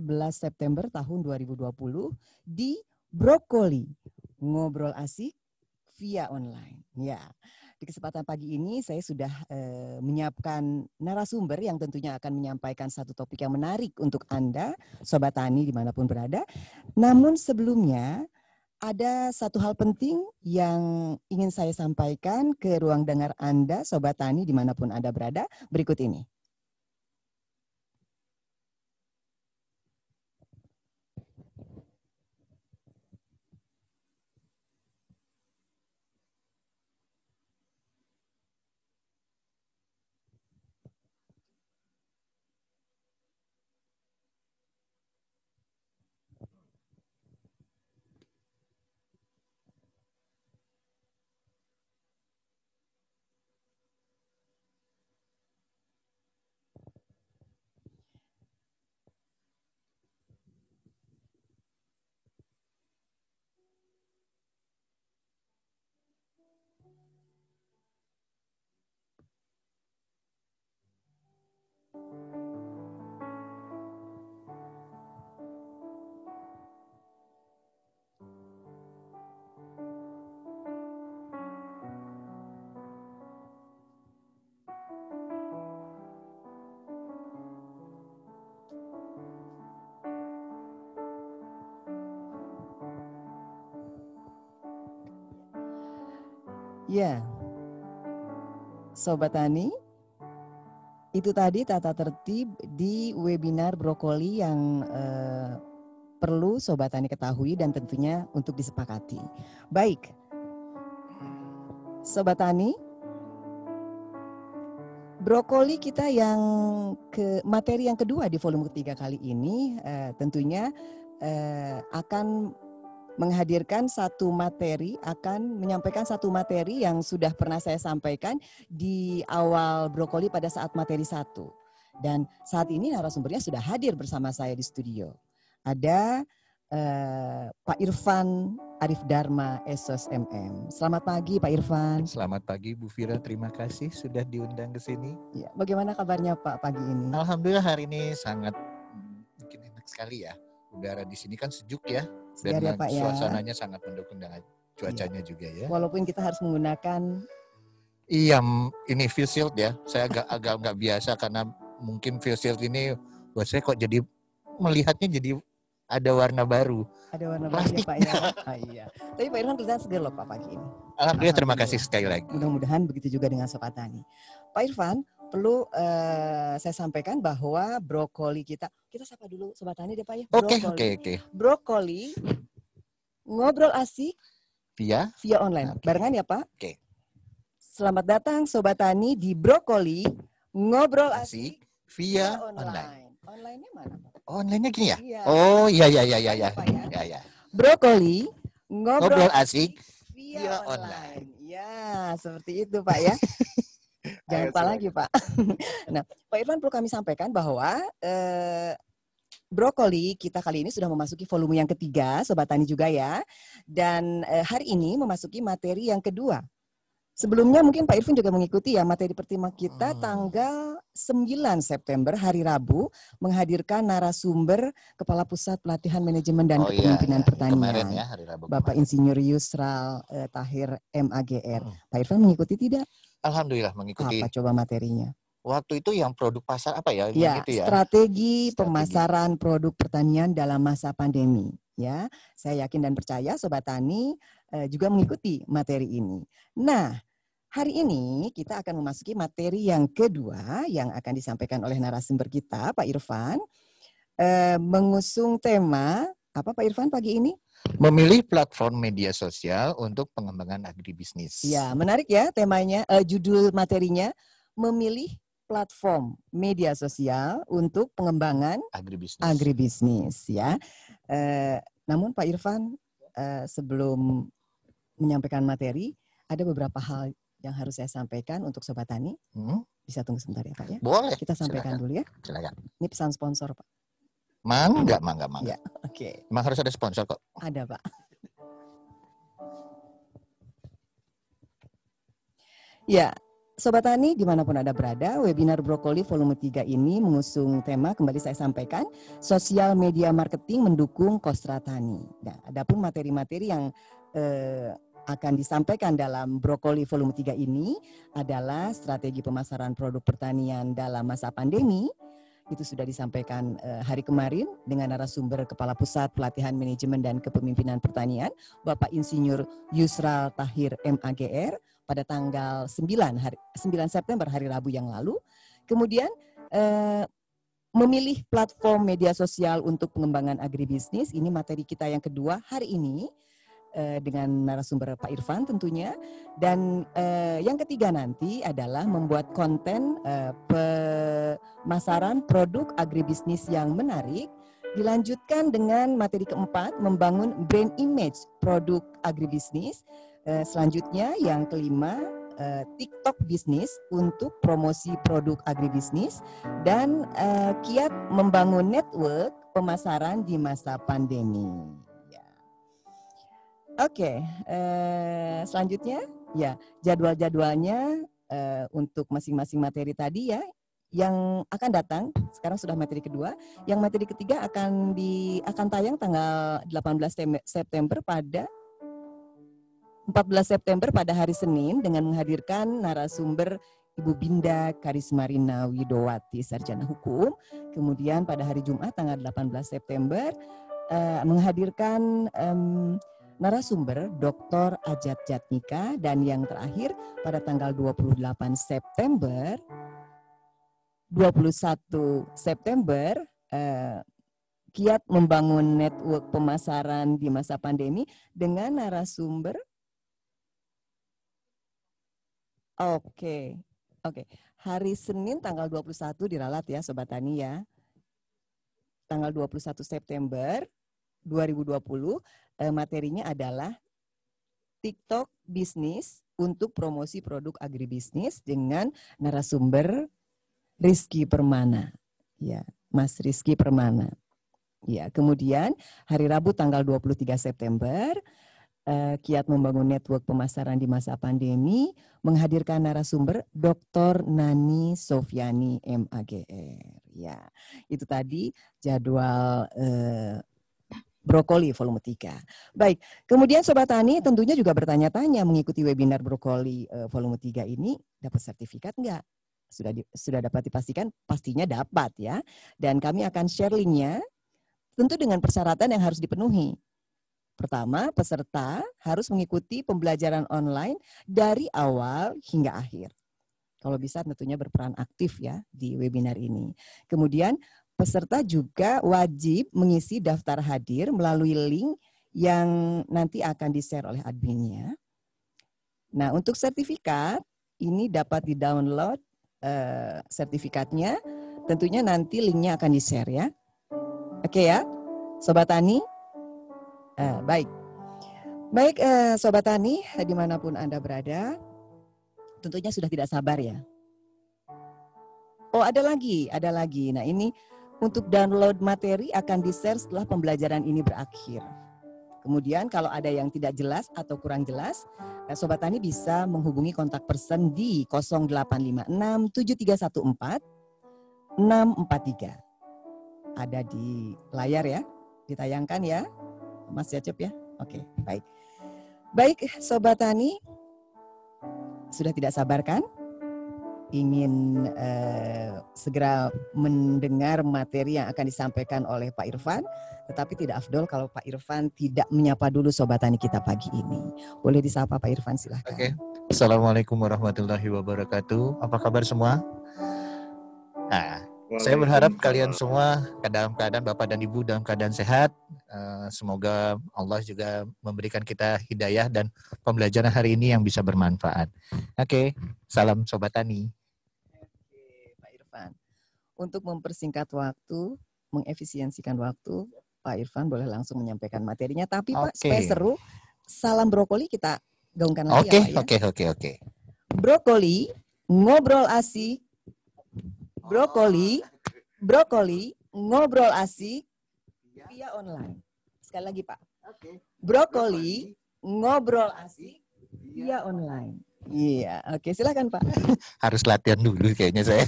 11 September tahun 2020 di Brokoli. Ngobrol asik via online. Ya, di kesempatan pagi ini saya sudah menyiapkan narasumber yang tentunya akan menyampaikan satu topik yang menarik untuk Anda, Sobat Tani dimanapun berada. Namun sebelumnya ada satu hal penting yang ingin saya sampaikan ke ruang dengar Anda, Sobat Tani dimanapun Anda berada, berikut ini. Ya, Sobat Tani, itu tadi tata tertib di webinar Brokoli yang perlu Sobat Tani ketahui dan tentunya untuk disepakati. Baik, Sobat Tani, Brokoli kita yang materi yang kedua di volume ketiga kali ini tentunya akan menghadirkan satu materi, akan menyampaikan satu materi yang sudah pernah saya sampaikan di awal Brokoli pada saat materi 1. Dan saat ini narasumbernya sudah hadir bersama saya di studio. Ada Pak Irfan Arif Dharma, SOS MM. Selamat pagi Pak Irfan. Selamat pagi Bu Fira, terima kasih sudah diundang ke sini. Ya, bagaimana kabarnya Pak pagi ini? Alhamdulillah hari ini sangat mungkin enak sekali ya. Udara di sini kan sejuk ya. Segar dan ya Pak ya. Suasananya sangat mendukung dengan cuacanya juga ya. Walaupun kita harus menggunakan ini face shield ya. Saya agak nggak biasa karena mungkin face shield ini buat saya kok jadi melihatnya jadi ada warna baru. Ada warna baru ya Pak ya. Iya. Tapi Pak Irfan kelihatan segar loh Pak pagi ini. Alhamdulillah, terima kasih sekali lagi. Mudah-mudahan begitu juga dengan Sobat Tani. Pak Irfan, perlu saya sampaikan bahwa Brokoli kita sapa dulu Sobat Tani deh Pak ya. Oke. Brokoli ngobrol asik via online. Barengan ya Pak? Oke. Selamat datang Sobat Tani di Brokoli ngobrol asik via online. Online-nya mana Pak? Online-nya gini ya? Iya. Oh iya. Ya. Brokoli ngobrol asik via online. Ya, seperti itu Pak ya. Jangan lupa lagi Pak. Nah, Pak Irfan perlu kami sampaikan bahwa Brokoli kita kali ini sudah memasuki volume yang ketiga, Sobat Tani juga ya. Dan hari ini memasuki materi yang kedua. Sebelumnya mungkin Pak Irfan juga mengikuti ya materi pertama kita tanggal 9 September hari Rabu menghadirkan narasumber Kepala Pusat Pelatihan Manajemen dan Kepemimpinan Pertanian. Kemarin ya, hari Rabu Bapak Insinyur Yusral Tahir MAGR. Pak Irfan mengikuti tidak? Alhamdulillah mengikuti. Apa coba materinya? Waktu itu yang produk pasar apa ya? Ya, gitu ya? Strategi pemasaran produk pertanian dalam masa pandemi. Ya, saya yakin dan percaya Sobat Tani juga mengikuti materi ini. Nah, hari ini kita akan memasuki materi yang kedua yang akan disampaikan oleh narasumber kita, Pak Irfan, mengusung tema apa Pak Irfan pagi ini? Memilih platform media sosial untuk pengembangan agribisnis. Ya, menarik ya temanya, judul materinya memilih platform media sosial untuk pengembangan agribisnis ya. Namun Pak Irfan sebelum menyampaikan materi ada beberapa hal yang harus saya sampaikan untuk Sobat Tani. Bisa tunggu sebentar ya Pak ya. Boleh. Kita sampaikan dulu ya. Silakan. Ini pesan sponsor Pak. Mangga. Ya, oke. Emang harus ada sponsor kok. Ada Pak. Ya, Sobat Tani, dimanapun Anda berada, webinar Brokoli volume 3 ini mengusung tema, kembali saya sampaikan, sosial media marketing mendukung Kostra Tani. Nah, adapun materi-materi yang akan disampaikan dalam Brokoli volume 3 ini adalah strategi pemasaran produk pertanian dalam masa pandemi. Itu sudah disampaikan hari kemarin dengan narasumber Kepala Pusat Pelatihan Manajemen dan Kepemimpinan Pertanian, Bapak Insinyur Yusral Tahir MAGR, pada tanggal 9 September hari Rabu yang lalu. Kemudian memilih platform media sosial untuk pengembangan agribisnis, ini materi kita yang kedua hari ini dengan narasumber Pak Irfan tentunya. Dan yang ketiga nanti adalah membuat konten pemasaran produk agribisnis yang menarik. Dilanjutkan dengan materi keempat, membangun brand image produk agribisnis. Selanjutnya yang kelima, TikTok bisnis untuk promosi produk agribisnis dan kiat membangun network pemasaran di masa pandemi. Ya. Oke, selanjutnya ya jadwal-jadwalnya untuk masing-masing materi tadi ya yang akan datang. Sekarang sudah materi kedua, yang materi ketiga akan tayang tanggal 18 September pada 14 September pada hari Senin dengan menghadirkan narasumber Ibu Binda Karismarina Widowati, Sarjana Hukum. Kemudian pada hari Jumat tanggal 18 September menghadirkan narasumber Dr. Ajat Jatnika. Dan yang terakhir pada tanggal 21 September kiat membangun network pemasaran di masa pandemi dengan narasumber. Oke. Hari Senin tanggal 21 diralat ya Sobat Tani ya. Tanggal 21 September 2020 materinya adalah TikTok bisnis untuk promosi produk agribisnis dengan narasumber Rizky Permana. Ya, Mas Rizky Permana. Ya, kemudian hari Rabu tanggal 23 September kiat membangun network pemasaran di masa pandemi menghadirkan narasumber Dr. Nani Sofiani MAGR. Ya, itu tadi jadwal Brokoli volume 3. Baik, kemudian Sobat Tani tentunya juga bertanya-tanya mengikuti webinar Brokoli volume 3 ini dapat sertifikat enggak? Sudah dapat dipastikan? Pastinya dapat ya. Dan kami akan share linknya tentu dengan persyaratan yang harus dipenuhi. Pertama, peserta harus mengikuti pembelajaran online dari awal hingga akhir. Kalau bisa tentunya berperan aktif ya di webinar ini. Kemudian peserta juga wajib mengisi daftar hadir melalui link yang nanti akan di-share oleh adminnya. Nah, untuk sertifikat ini dapat di-download sertifikatnya. Tentunya nanti linknya akan di-share ya. Oke ya, Sobat Tani. Baik, Sobat Tani, dimanapun Anda berada, tentunya sudah tidak sabar ya. Oh, ada lagi. Nah, ini untuk download materi akan di-share setelah pembelajaran ini berakhir. Kemudian kalau ada yang tidak jelas atau kurang jelas, Sobat Tani bisa menghubungi kontak person di 0856 7314 643. Ada di layar ya, ditayangkan ya. Mas Yacep ya? Oke, baik. Baik, Sobat Tani, sudah tidak sabar kan? Ingin segera mendengar materi yang akan disampaikan oleh Pak Irfan, tetapi tidak afdol kalau Pak Irfan tidak menyapa dulu Sobat Tani kita pagi ini. Boleh disapa Pak Irfan, silahkan. Oke. Assalamualaikum warahmatullahi wabarakatuh. Apa kabar semua? Nah, saya berharap kalian semua dalam keadaan Bapak dan Ibu dalam keadaan sehat. Semoga Allah juga memberikan kita hidayah dan pembelajaran hari ini yang bisa bermanfaat. Oke, salam Sobat Tani. Oke, Pak Irfan. Untuk mempersingkat waktu, mengefisiensikan waktu, Pak Irfan boleh langsung menyampaikan materinya. Tapi Pak, supaya seru, salam brokoli kita gaungkan lagi ya Pak ya. Oke. Brokoli, ngobrol asik. Brokoli, ngobrol asik via online. Sekali lagi Pak. Brokoli, ngobrol asik via online. Iya, oke, silakan Pak. Harus latihan dulu kayaknya saya.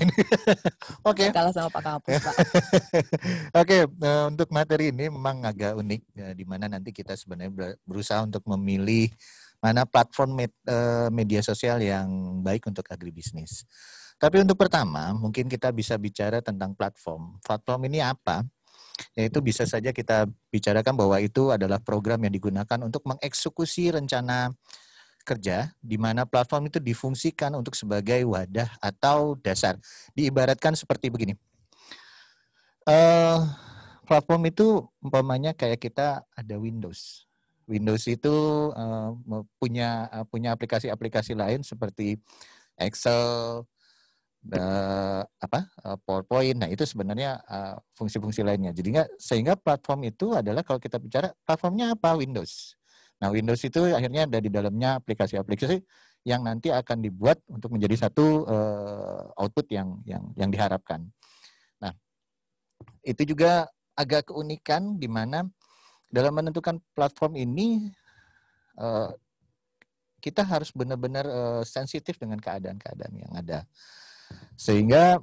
Oke. Kalah sama Pak Kapus, Pak. Oke, untuk materi ini memang agak unik di mana nanti kita sebenarnya berusaha untuk memilih mana platform media sosial yang baik untuk agribisnis. Tapi untuk pertama, mungkin kita bisa bicara tentang platform. Platform ini apa? Yaitu bisa saja kita bicarakan bahwa itu adalah program yang digunakan untuk mengeksekusi rencana kerja di mana platform itu difungsikan untuk sebagai wadah atau dasar. Diibaratkan seperti begini. Platform itu umpamanya kayak kita ada Windows. Windows itu punya aplikasi-aplikasi lain seperti Excel, PowerPoint. Nah, itu sebenarnya fungsi-fungsi lainnya. Jadi sehingga platform itu adalah kalau kita bicara platformnya apa? Windows. Nah, Windows itu akhirnya ada di dalamnya aplikasi-aplikasi yang nanti akan dibuat untuk menjadi satu output yang diharapkan. Nah, itu juga agak keunikan di mana dalam menentukan platform ini kita harus benar-benar sensitif dengan keadaan-keadaan yang ada. Sehingga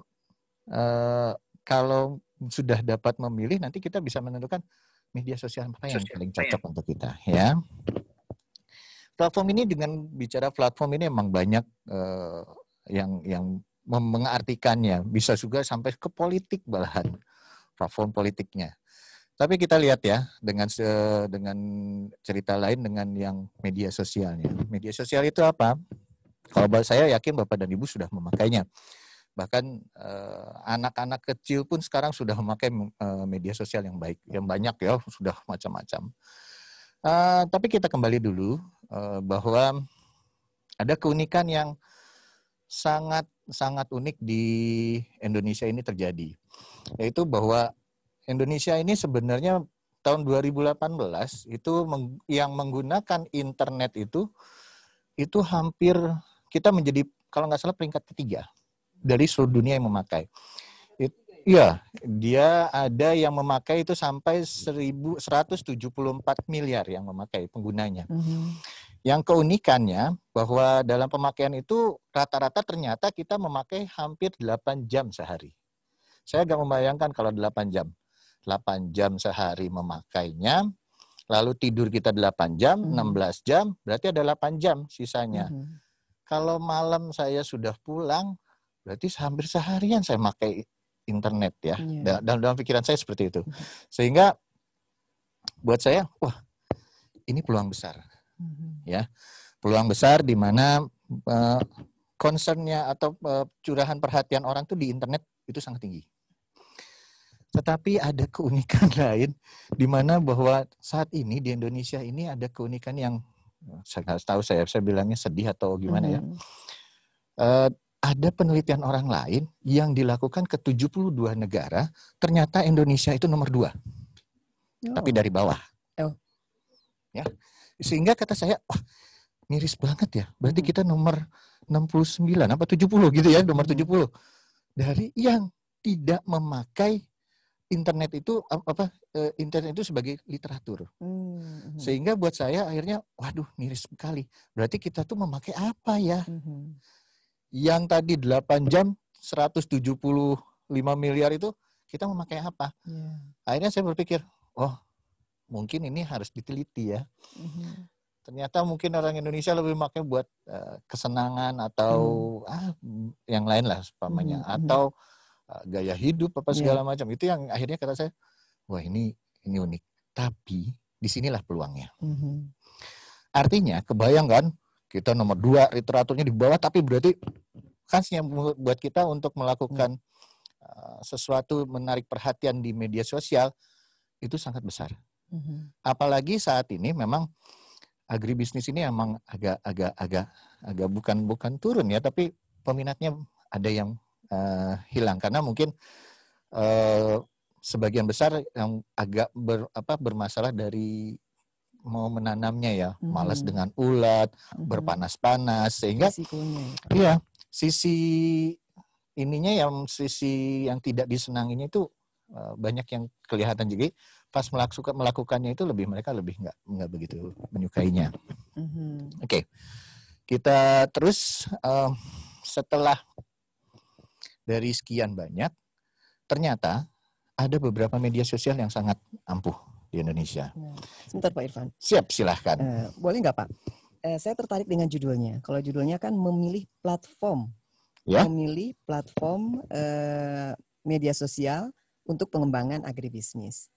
kalau sudah dapat memilih, nanti kita bisa menentukan media sosial apa yang paling cocok untuk kita, ya. Platform ini, dengan bicara platform ini emang banyak yang mengartikannya, bisa juga sampai ke politik malahan, platform politiknya. Tapi kita lihat ya dengan cerita lain dengan yang media sosialnya. Media sosial itu apa? Kalau saya yakin Bapak dan Ibu sudah memakainya. Bahkan anak-anak kecil pun sekarang sudah memakai media sosial yang baik, yang banyak ya, sudah macam-macam. Tapi kita kembali dulu bahwa ada keunikan yang sangat unik di Indonesia ini terjadi, yaitu bahwa Indonesia ini sebenarnya tahun 2018 itu yang menggunakan internet itu hampir kita menjadi kalau nggak salah peringkat ketiga dari seluruh dunia yang memakai. Iya, dia ada yang memakai itu sampai 174 miliar yang memakai penggunanya. Yang keunikannya bahwa dalam pemakaian itu rata-rata ternyata kita memakai hampir 8 jam sehari. Saya agak membayangkan kalau 8 jam. 8 jam sehari memakainya, lalu tidur kita 8 jam, 16 jam, berarti ada 8 jam sisanya. Kalau malam saya sudah pulang, berarti hampir seharian saya pakai internet ya. Dalam pikiran saya seperti itu. Sehingga buat saya, wah, ini peluang besar. Ya. Peluang besar di mana concern-nya atau curahan perhatian orang tuh di internet itu sangat tinggi. Tetapi ada keunikan lain di mana bahwa saat ini di Indonesia ini ada keunikan yang saya nggak tahu saya bilangnya sedih atau gimana ya. Ada penelitian orang lain yang dilakukan ke 72 negara, ternyata Indonesia itu nomor 2. Tapi dari bawah. Ya. Sehingga kata saya, wah, miris banget ya. Berarti kita nomor 69 apa 70 gitu ya, nomor 70. Dari yang tidak memakai internet itu internet itu sebagai literatur. Sehingga buat saya akhirnya waduh miris sekali. Berarti kita tuh memakai apa ya? Yang tadi 8 jam 175 miliar itu kita memakai apa? Akhirnya saya berpikir, oh, mungkin ini harus diteliti ya. Ternyata mungkin orang Indonesia lebih memakai buat kesenangan atau yang lain lah umpamanya, atau gaya hidup apa segala macam. Itu yang akhirnya kata saya, wah ini unik. Tapi disinilah peluangnya. Artinya kebayangkan kita nomor 2 literaturnya di bawah, tapi berarti kansnya buat kita untuk melakukan sesuatu menarik perhatian di media sosial itu sangat besar. Apalagi saat ini memang agribisnis ini emang agak bukan turun ya, tapi peminatnya ada yang hilang karena mungkin sebagian besar yang agak bermasalah dari mau menanamnya ya, malas dengan ulat, berpanas-panas, sehingga iya sisi ininya sisi yang tidak disenanginya itu banyak yang kelihatan juga. Pas melakukannya itu mereka lebih nggak begitu menyukainya. Oke. kita terus setelah dari sekian banyak, ternyata ada beberapa media sosial yang sangat ampuh di Indonesia. Sebentar Pak Irfan. Siap, silahkan. Boleh nggak Pak? Saya tertarik dengan judulnya. Kalau judulnya kan memilih platform. Ya. Memilih platform media sosial untuk pengembangan agribisnis.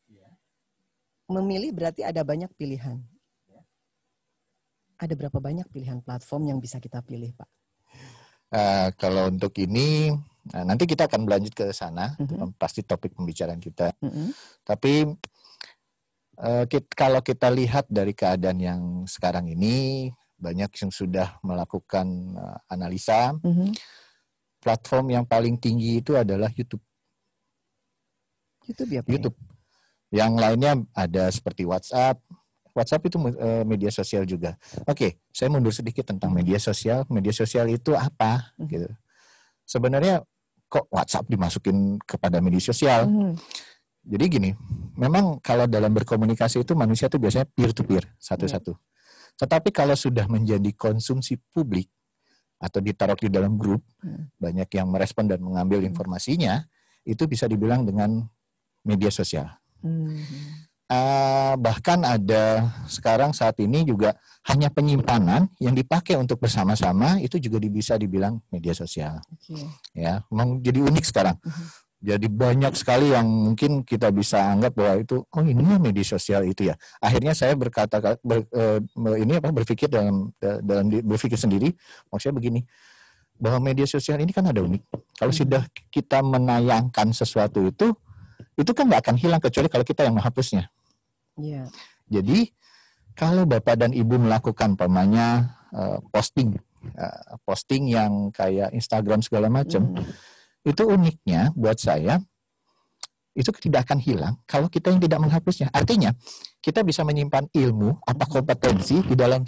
Memilih berarti ada banyak pilihan. Ada berapa banyak pilihan platform yang bisa kita pilih, Pak? Kalau untuk ini, nanti kita akan berlanjut ke sana, pasti topik pembicaraan kita. Tapi kalau kita lihat dari keadaan yang sekarang ini, banyak yang sudah melakukan analisa. Platform yang paling tinggi itu adalah YouTube. YouTube ya, Pak? YouTube. Yang lainnya ada seperti WhatsApp. WhatsApp itu media sosial juga. Oke, saya mundur sedikit tentang media sosial. Media sosial itu apa? Gitu. Sebenarnya kok WhatsApp dimasukin kepada media sosial? Jadi gini, memang kalau dalam berkomunikasi itu manusia itu biasanya peer to peer, satu-satu. Tetapi kalau sudah menjadi konsumsi publik atau ditaruh di dalam grup, banyak yang merespon dan mengambil informasinya, itu bisa dibilang dengan media sosial. Bahkan ada sekarang saat ini juga hanya penyimpanan yang dipakai untuk bersama-sama itu juga bisa dibilang media sosial. Ya, memang jadi unik sekarang. Jadi banyak sekali yang mungkin kita bisa anggap bahwa itu ini media sosial itu ya. Akhirnya saya berpikir berpikir sendiri, maksudnya begini, bahwa media sosial ini kan ada unik. Kalau sudah kita menayangkan sesuatu itu kan nggak akan hilang kecuali kalau kita yang menghapusnya. Jadi kalau Bapak dan Ibu melakukan posting yang kayak Instagram segala macam, itu uniknya buat saya itu tidak akan hilang kalau kita yang tidak menghapusnya. Artinya kita bisa menyimpan ilmu apa kompetensi di dalam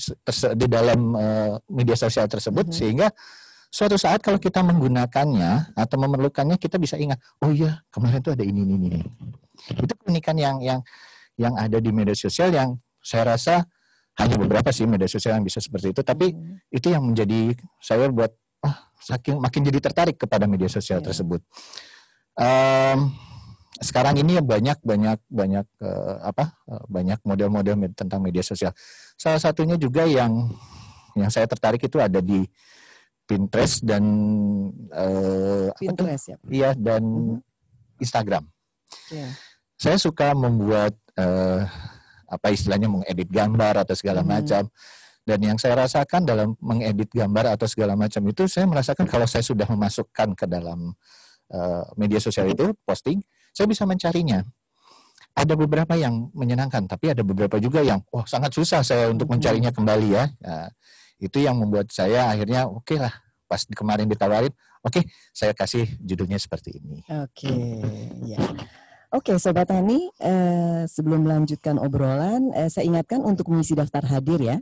media sosial tersebut sehingga suatu saat kalau kita menggunakannya atau memerlukannya kita bisa ingat, oh iya kemarin itu ada ini. Itu keunikan yang ada di media sosial yang saya rasa hanya beberapa sih media sosial yang bisa seperti itu, tapi itu yang menjadi saya buat makin jadi tertarik kepada media sosial tersebut. Sekarang ini banyak model-model tentang media sosial. Salah satunya juga yang saya tertarik itu ada di Pinterest dan dan Instagram. Saya suka membuat istilahnya mengedit gambar atau segala macam. Dan yang saya rasakan dalam mengedit gambar atau segala macam itu, saya merasakan kalau saya sudah memasukkan ke dalam media sosial itu, posting, saya bisa mencarinya. Ada beberapa yang menyenangkan, tapi ada beberapa juga yang sangat susah saya untuk mencarinya kembali ya. Nah, itu yang membuat saya akhirnya oke lah, pas kemarin ditawarin, saya kasih judulnya seperti ini. Oke, Sobat Tani, sebelum melanjutkan obrolan, saya ingatkan untuk mengisi daftar hadir ya.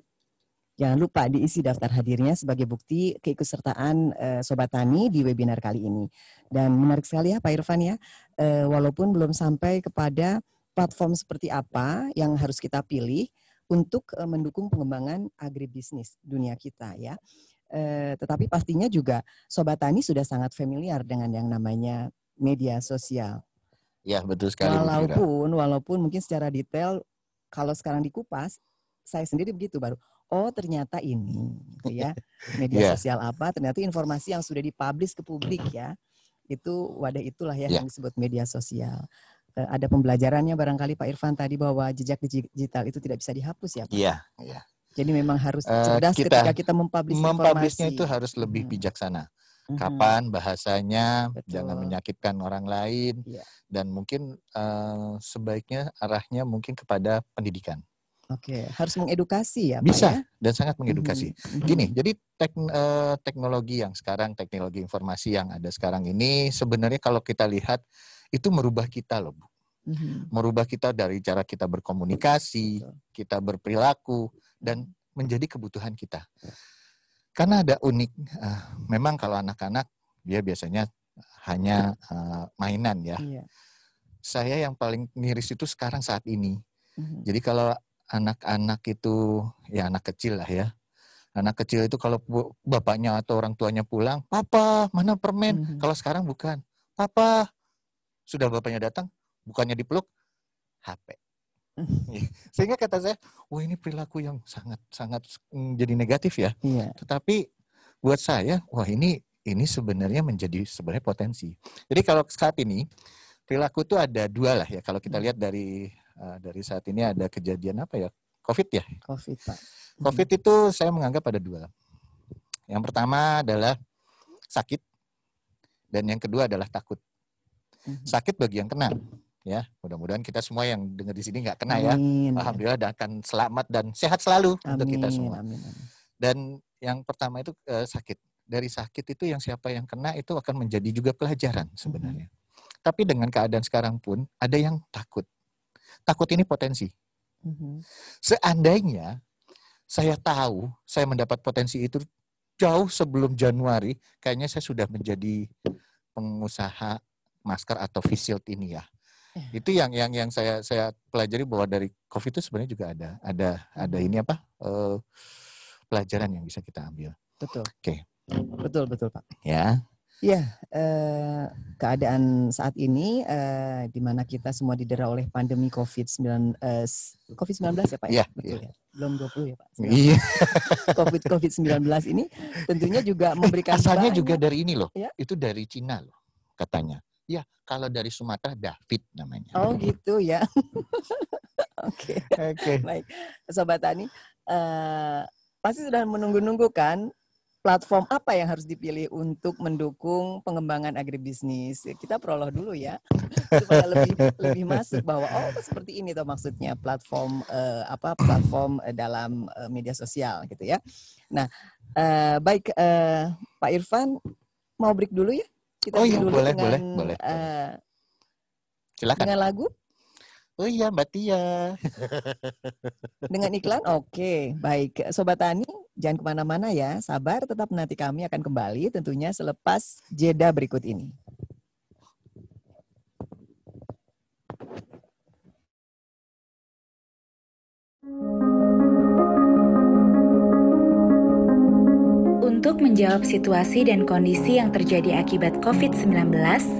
Jangan lupa diisi daftar hadirnya sebagai bukti keikutsertaan Sobat Tani di webinar kali ini. Dan menarik sekali ya Pak Irfan ya, walaupun belum sampai kepada platform seperti apa yang harus kita pilih untuk mendukung pengembangan agribisnis dunia kita ya. Tetapi pastinya juga Sobat Tani sudah sangat familiar dengan yang namanya media sosial. Ya, betul sekali. Walaupun mungkin secara detail kalau sekarang dikupas, saya sendiri begitu baru. Oh, ternyata ini gitu ya. Media sosial apa? Ternyata informasi yang sudah dipublish ke publik ya. Itu wadah itulah ya yang disebut media sosial. Ada pembelajarannya barangkali Pak Irfan tadi bahwa jejak digital itu tidak bisa dihapus ya Pak. Iya. Jadi memang harus cerdas ketika kita mempublish informasi. Mempublishnya itu harus lebih bijaksana. Kapan bahasanya, jangan menyakitkan orang lain, dan mungkin sebaiknya arahnya mungkin kepada pendidikan. Harus mengedukasi ya Pak. Bisa, dan sangat mengedukasi. Gini, jadi teknologi yang sekarang, teknologi informasi yang ada sekarang ini sebenarnya kalau kita lihat itu merubah kita loh Bu. Merubah kita dari cara kita berkomunikasi, kita berperilaku, dan menjadi kebutuhan kita. Karena ada unik, memang kalau anak-anak dia biasanya hanya mainan ya. Saya yang paling miris itu sekarang saat ini. Jadi kalau anak-anak itu, ya anak kecil lah ya, Anak kecil itu kalau bapaknya atau orang tuanya pulang, "Papa, mana permen?" Kalau sekarang bukan. "Papa," sudah bapaknya datang, bukannya dipeluk, HP. Sehingga kata saya, wah ini perilaku yang sangat jadi negatif ya. Iya. Tetapi buat saya, wah ini sebenarnya sebenarnya potensi. Jadi kalau saat ini perilaku itu ada dua lah ya. Kalau kita lihat dari saat ini ada kejadian apa ya? COVID ya. COVID, Pak. COVID itu saya menganggap ada dua. Yang pertama adalah sakit dan yang kedua adalah takut. Sakit bagi yang kena. Ya, mudah-mudahan kita semua yang dengar di sini nggak kena ya. Alhamdulillah dan akan selamat dan sehat selalu untuk kita semua. Amin. Dan yang pertama itu sakit. Dari sakit itu yang siapa yang kena itu akan menjadi juga pelajaran sebenarnya. Tapi dengan keadaan sekarang pun ada yang takut. Takut ini potensi. Seandainya saya tahu saya mendapat potensi itu jauh sebelum Januari, kayaknya saya sudah menjadi pengusaha masker atau face shield ini ya. Itu yang saya pelajari bahwa dari COVID itu sebenarnya juga ada ini pelajaran yang bisa kita ambil. Betul. Oke. Betul Pak. Ya. Ya, keadaan saat ini di mana kita semua didera oleh pandemi COVID-19 ya Pak ya? Betul ya? Belum 20 ya Pak? Iya. COVID-19 ini tentunya juga memberikan asalnya banyak. Juga dari ini loh, ya? Itu dari Cina loh katanya. Ya, kalau dari Sumatera David namanya. Oh gitu ya. Oke. Baik, Sobat Tani, pasti sudah menunggu-nunggu kan platform apa yang harus dipilih untuk mendukung pengembangan agribisnis. Kita prolog dulu ya, supaya lebih masuk bahwa seperti ini toh maksudnya platform platform dalam media sosial gitu ya. Nah, baik Pak Irfan mau break dulu ya? Kita dulu boleh. Silakan. Dengan lagu? Oh iya Mbak Tia. Dengan iklan? Oke, baik. Sobat Tani, jangan kemana-mana ya. Sabar, tetap nanti kami akan kembali tentunya selepas jeda berikut ini. Untuk menjawab situasi dan kondisi yang terjadi akibat COVID-19,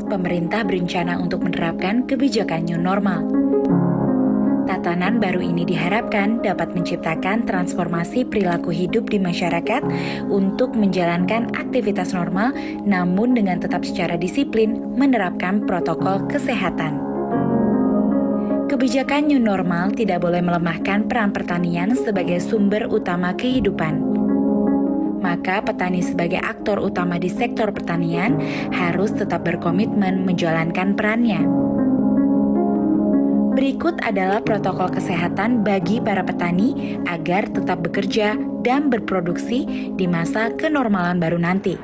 pemerintah berencana untuk menerapkan kebijakan new normal. Tatanan baru ini diharapkan dapat menciptakan transformasi perilaku hidup di masyarakat untuk menjalankan aktivitas normal, namun dengan tetap secara disiplin menerapkan protokol kesehatan. Kebijakan new normal tidak boleh melemahkan peran pertanian sebagai sumber utama kehidupan. Maka petani sebagai aktor utama di sektor pertanian harus tetap berkomitmen menjalankan perannya. Berikut adalah protokol kesehatan bagi para petani agar tetap bekerja dan berproduksi di masa kenormalan baru nanti.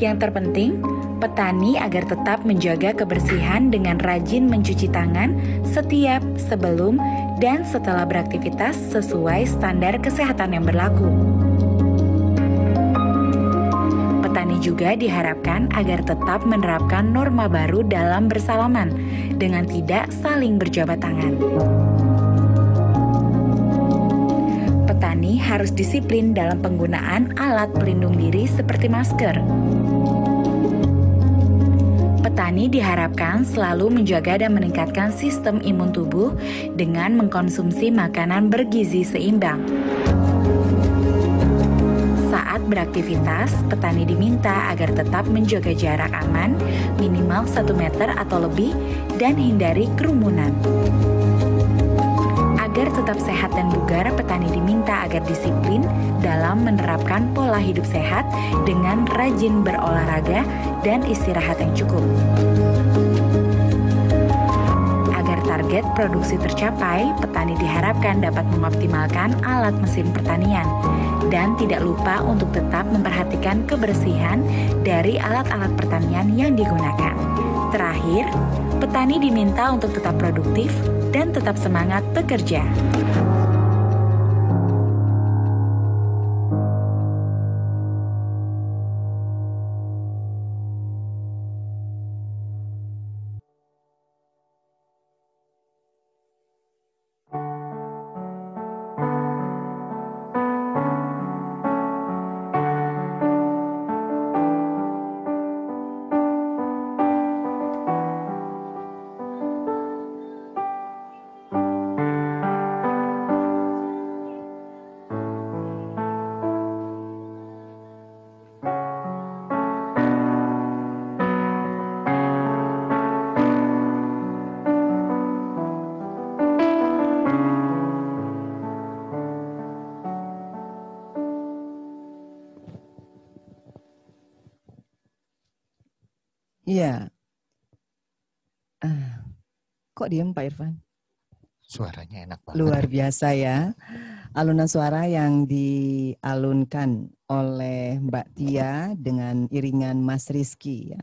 Yang terpenting, petani agar tetap menjaga kebersihan dengan rajin mencuci tangan setiap, sebelum, dan setelah beraktivitas sesuai standar kesehatan yang berlaku. Petani juga diharapkan agar tetap menerapkan norma baru dalam bersalaman dengan tidak saling berjabat tangan. Petani harus disiplin dalam penggunaan alat pelindung diri seperti masker. Petani diharapkan selalu menjaga dan meningkatkan sistem imun tubuh dengan mengkonsumsi makanan bergizi seimbang. Saat beraktivitas, petani diminta agar tetap menjaga jarak aman minimal 1 meter atau lebih dan hindari kerumunan. Agar tetap sehat dan bugar, petani diminta agar disiplin dalam menerapkan pola hidup sehat dengan rajin berolahraga dan istirahat yang cukup. Agar target produksi tercapai, petani diharapkan dapat mengoptimalkan alat mesin pertanian dan tidak lupa untuk tetap memperhatikan kebersihan dari alat-alat pertanian yang digunakan. Terakhir, petani diminta untuk tetap produktif dan tetap semangat bekerja. Iya. Kok diem Pak Irfan? Suaranya enak banget. Luar biasa ya. Alunan suara yang dialunkan oleh Mbak Tia dengan iringan Mas Rizky ya,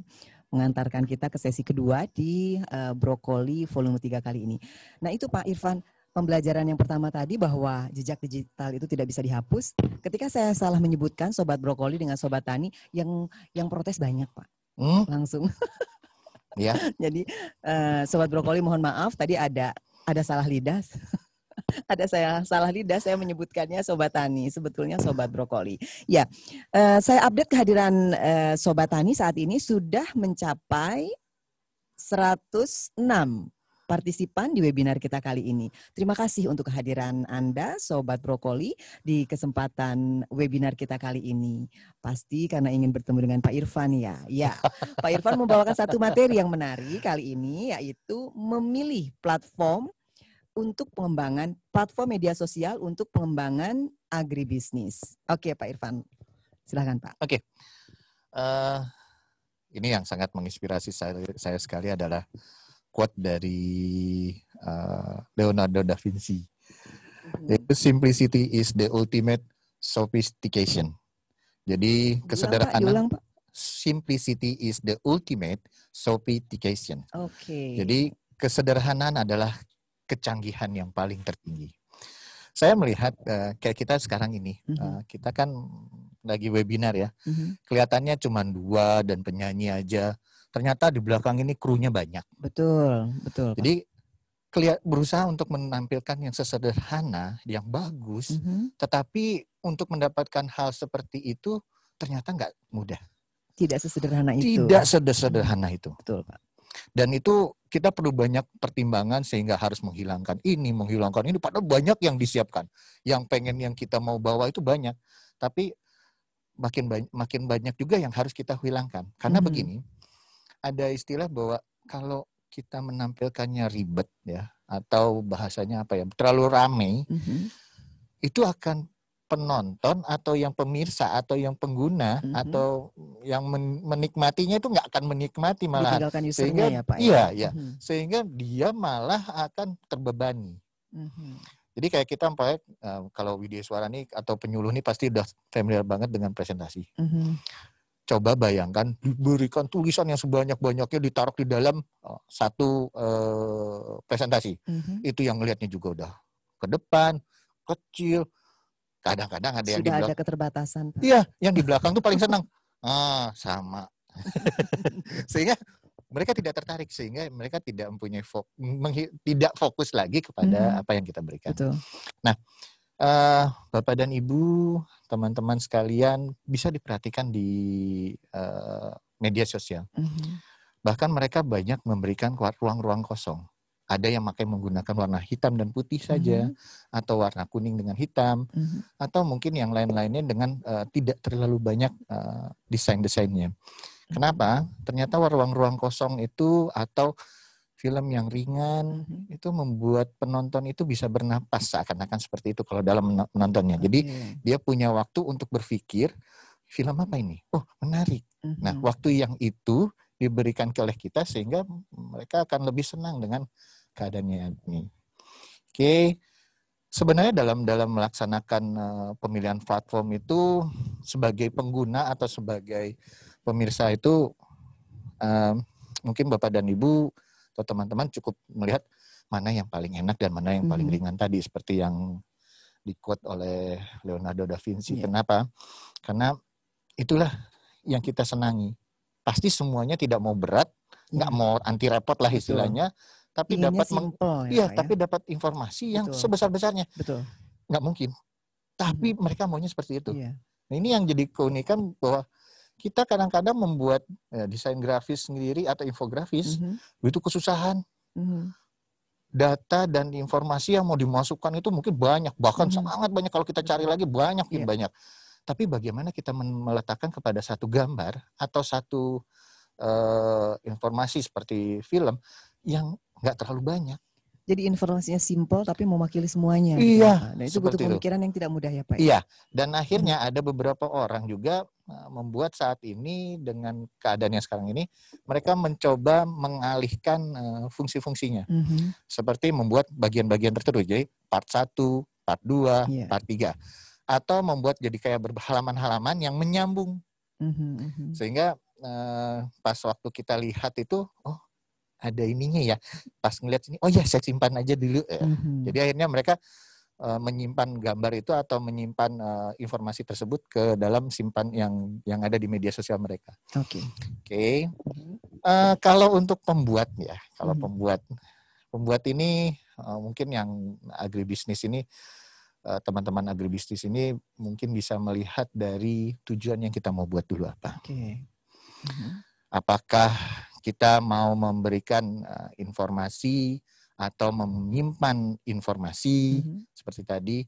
mengantarkan kita ke sesi kedua di Brokoli volume 3 kali ini. Nah itu Pak Irfan, pembelajaran yang pertama tadi bahwa jejak digital itu tidak bisa dihapus. Ketika saya salah menyebutkan Sobat Brokoli dengan Sobat Tani, yang protes banyak Pak. Langsung. Ya. Jadi Sobat Brokoli mohon maaf, tadi ada salah lidah. Ada saya salah lidah, saya menyebutkannya Sobat Tani, sebetulnya Sobat Brokoli. Ya, saya update kehadiran Sobat Tani saat ini sudah mencapai 106 partisipan di webinar kita kali ini. Terima kasih untuk kehadiran Anda, Sobat Brokoli, di kesempatan webinar kita kali ini. Pasti karena ingin bertemu dengan Pak Irfan ya. Ya, Pak Irfan membawakan satu materi yang menarik kali ini, yaitu memilih platform untuk pengembangan platform media sosial untuk pengembangan agribisnis. Oke, Pak Irfan, silakan Pak. Oke, ini yang sangat menginspirasi saya sekali adalah quote dari Leonardo da Vinci. Simplicity is the ultimate sophistication. Jadi kesederhanaan. Simplicity is the ultimate sophistication. Oke. Jadi kesederhanaan adalah kecanggihan yang paling tertinggi. Saya melihat kayak kita sekarang ini, kita kan lagi webinar ya, kelihatannya cuma 2 dan penyanyi aja. Ternyata di belakang ini krunya banyak. Betul. Jadi berusaha untuk menampilkan yang sesederhana, yang bagus, tetapi untuk mendapatkan hal seperti itu ternyata nggak mudah. Tidak sesederhana itu. Tidak sesederhana itu. Betul, Pak. Dan itu kita perlu banyak pertimbangan sehingga harus menghilangkan ini. Padahal banyak yang disiapkan. Yang pengen yang kita mau bawa itu banyak. Tapi makin banyak juga yang harus kita hilangkan. Karena begini, ada istilah bahwa kalau kita menampilkannya ribet ya, atau bahasanya apa ya, terlalu ramai, itu akan penonton atau yang pemirsa atau yang pengguna atau yang menikmatinya itu nggak akan menikmati malahan, sehingga ya, Pak, sehingga dia malah akan terbebani. Jadi kayak kita kalau Widya Suara nih atau penyuluh nih pasti udah familiar banget dengan presentasi. Coba bayangkan diberikan tulisan yang sebanyak-banyaknya ditaruh di dalam satu presentasi. Itu yang ngelihatnya juga udah ke depan, kecil. Kadang-kadang ada yang di belakang. Sudah ada keterbatasan, Pak. Iya, yang di belakang tuh paling senang. Sama. Sehingga mereka tidak tertarik, sehingga mereka tidak mempunyai tidak fokus lagi kepada apa yang kita berikan. Betul. Nah, Bapak dan Ibu, teman-teman sekalian, bisa diperhatikan di media sosial. Bahkan mereka banyak memberikan ruang-ruang kosong. Ada yang menggunakan warna hitam dan putih saja, atau warna kuning dengan hitam, atau mungkin yang lain-lainnya dengan tidak terlalu banyak desain-desainnya. Kenapa? Ternyata ruang-ruang kosong itu atau film yang ringan itu membuat penonton itu bisa bernapas seakan-akan seperti itu kalau dalam menontonnya. Jadi dia punya waktu untuk berpikir, film apa ini? Oh, menarik. Nah, waktu yang itu diberikan oleh kita sehingga mereka akan lebih senang dengan keadaannya ini. Oke. Sebenarnya dalam melaksanakan pemilihan platform itu sebagai pengguna atau sebagai pemirsa itu mungkin Bapak dan Ibu atau teman-teman cukup melihat mana yang paling enak dan mana yang paling ringan tadi seperti yang di-quote oleh Leonardo da Vinci. Kenapa? Karena itulah yang kita senangi. Pasti semuanya tidak mau berat, nggak mau anti repot lah istilahnya. Tapi tapi dapat informasi yang sebesar-besarnya. Betul. Nggak mungkin. Tapi mereka maunya seperti itu. Nah, ini yang jadi keunikan bahwa kita kadang-kadang membuat desain grafis sendiri atau infografis, itu kesusahan. Data dan informasi yang mau dimasukkan itu mungkin banyak, bahkan sangat banyak kalau kita cari lagi banyak. Tapi bagaimana kita meletakkan kepada satu gambar atau satu informasi seperti film yang nggak terlalu banyak. Jadi informasinya simpel tapi mewakili semuanya. Iya, gitu ya, Pak. Nah, itu butuh seperti itu. pemikiran yang tidak mudah ya Pak. Iya, dan akhirnya ada beberapa orang juga membuat saat ini dengan keadaan yang sekarang ini, mereka mencoba mengalihkan fungsi-fungsinya. Seperti membuat bagian-bagian tertentu, jadi part 1, part 2, part 3. Atau membuat jadi kayak berhalaman-halaman yang menyambung. Sehingga pas waktu kita lihat itu, oh ada ininya ya, pas ngeliat sini, oh ya saya simpan aja dulu. Jadi akhirnya mereka menyimpan gambar itu atau menyimpan informasi tersebut ke dalam simpan yang ada di media sosial mereka. Oke. Kalau untuk pembuat ya, kalau pembuat ini mungkin yang agribisnis ini, teman-teman agribisnis ini mungkin bisa melihat dari tujuan yang kita mau buat dulu apa. Apakah kita mau memberikan informasi atau menyimpan informasi seperti tadi,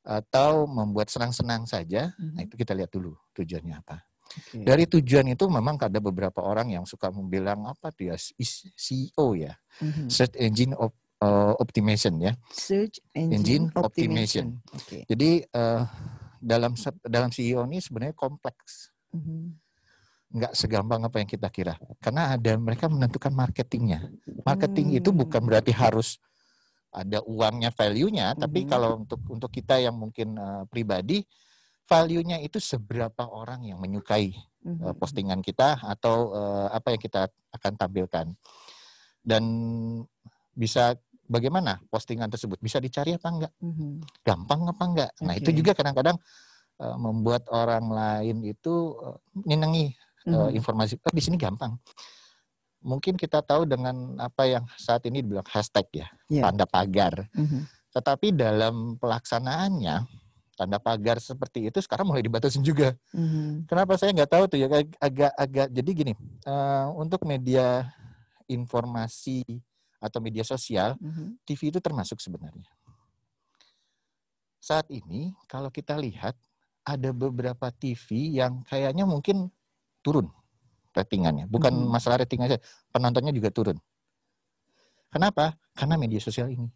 atau membuat senang-senang saja. Nah itu kita lihat dulu tujuannya apa. Dari tujuan itu memang ada beberapa orang yang suka bilang apa dia SEO ya, Search Engine Optimization ya. Search Engine Optimization. Jadi dalam SEO ini sebenarnya kompleks. Nggak segampang apa yang kita kira. Karena mereka menentukan marketingnya. Marketing itu bukan berarti harus ada uangnya, value-nya, tapi kalau untuk kita yang mungkin pribadi, value-nya itu seberapa orang yang menyukai postingan kita atau apa yang kita akan tampilkan. Dan bisa bagaimana postingan tersebut? Bisa dicari apa enggak? Gampang apa enggak? Nah itu juga kadang-kadang membuat orang lain itu nyenengi informasi. Di sini gampang. Mungkin kita tahu dengan apa yang saat ini dibilang hashtag ya, tanda pagar. Tetapi dalam pelaksanaannya, tanda pagar seperti itu sekarang mulai dibatasin juga. Kenapa saya nggak tahu tuh ya, agak jadi gini, untuk media informasi atau media sosial, TV itu termasuk sebenarnya. Saat ini kalau kita lihat ada beberapa TV yang kayaknya mungkin turun ratingannya. Bukan masalah rating aja, penontonnya juga turun. Kenapa? Karena media sosial ini.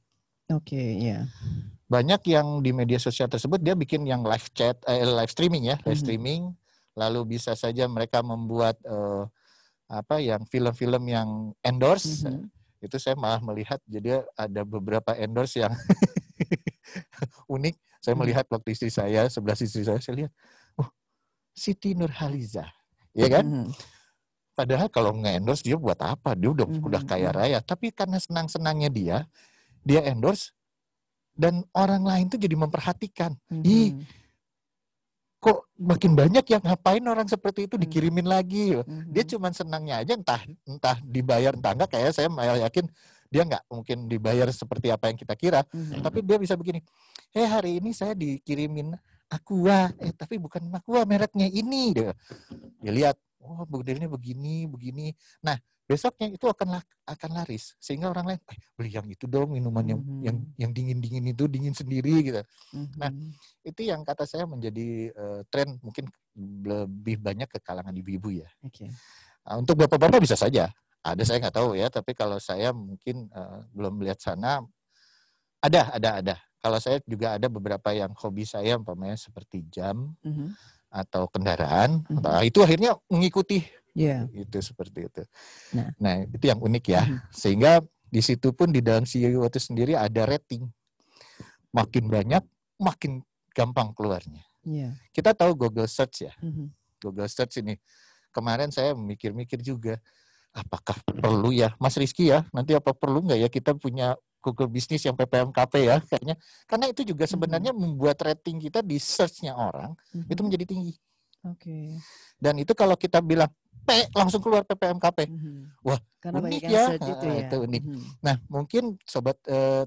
Banyak yang di media sosial tersebut dia bikin yang live chat, live streaming ya, live streaming. Lalu bisa saja mereka membuat yang film-film yang endorse. Itu saya malah melihat jadi ada beberapa endorse yang unik. Saya melihat waktu istri saya, sebelah istri saya lihat, Siti Nurhaliza. Ya kan? Padahal kalau nge-endorse dia buat apa? Dia udah kaya raya. Tapi karena senang-senangnya dia endorse dan orang lain tuh jadi memperhatikan. Kok makin banyak yang ngapain orang seperti itu dikirimin lagi. Dia cuma senangnya aja, entah dibayar entah enggak. Kayak saya yakin dia nggak mungkin dibayar seperti apa yang kita kira. Tapi dia bisa begini. Hari ini saya dikirimin Aqua, tapi bukan Aqua, mereknya ini. Dia lihat, modelnya begini. Nah, besoknya itu akan laris, sehingga orang lain beli yang itu dong, minuman yang dingin itu, dingin sendiri gitu. Nah, itu yang kata saya menjadi tren mungkin lebih banyak ke kalangan ibu-ibu ya. Nah, untuk bapak-bapak bisa saja, ada saya nggak tahu ya, tapi kalau saya mungkin belum melihat sana, ada. Kalau saya juga ada beberapa yang hobi saya, umpamanya seperti jam atau kendaraan, itu akhirnya mengikuti itu seperti itu. Nah itu yang unik ya. Sehingga di situ pun di dalam CEO itu sendiri ada rating. Makin banyak, makin gampang keluarnya. Kita tahu Google Search ya. Google Search ini kemarin saya mikir-mikir juga, apakah perlu ya, Mas Rizky ya, nanti apa perlu nggak ya kita punya Google Bisnis yang PPMKP ya kayaknya, karena itu juga sebenarnya membuat rating kita di search-nya orang itu menjadi tinggi. Dan itu kalau kita bilang langsung keluar PPMKP, wah karena unik ya, itu unik. Nah mungkin sobat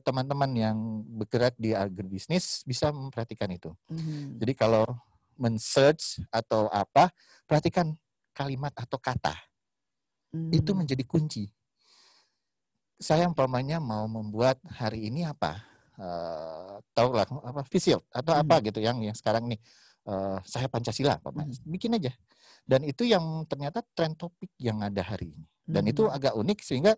teman-teman yang bergerak di agribisnis bisa memperhatikan itu. Jadi kalau men-search atau apa, perhatikan kalimat atau kata, itu menjadi kunci. Saya umpamanya mau membuat hari ini apa, tahulah apa visual atau apa gitu yang sekarang nih saya Pancasila, bikin aja. Dan itu yang ternyata tren topik yang ada hari ini. Dan itu agak unik sehingga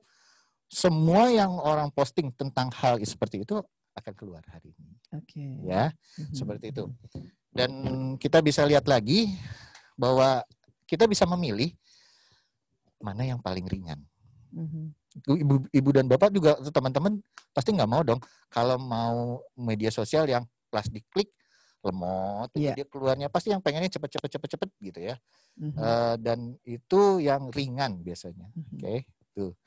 semua yang orang posting tentang hal seperti itu akan keluar hari ini. Ya, seperti itu. Dan kita bisa lihat lagi bahwa kita bisa memilih mana yang paling ringan. Ibu dan bapak juga, teman-teman pasti nggak mau dong kalau mau media sosial yang plus diklik lemot, dia keluarnya pasti yang pengennya cepet gitu ya. Dan itu yang ringan biasanya. Oke, tuh.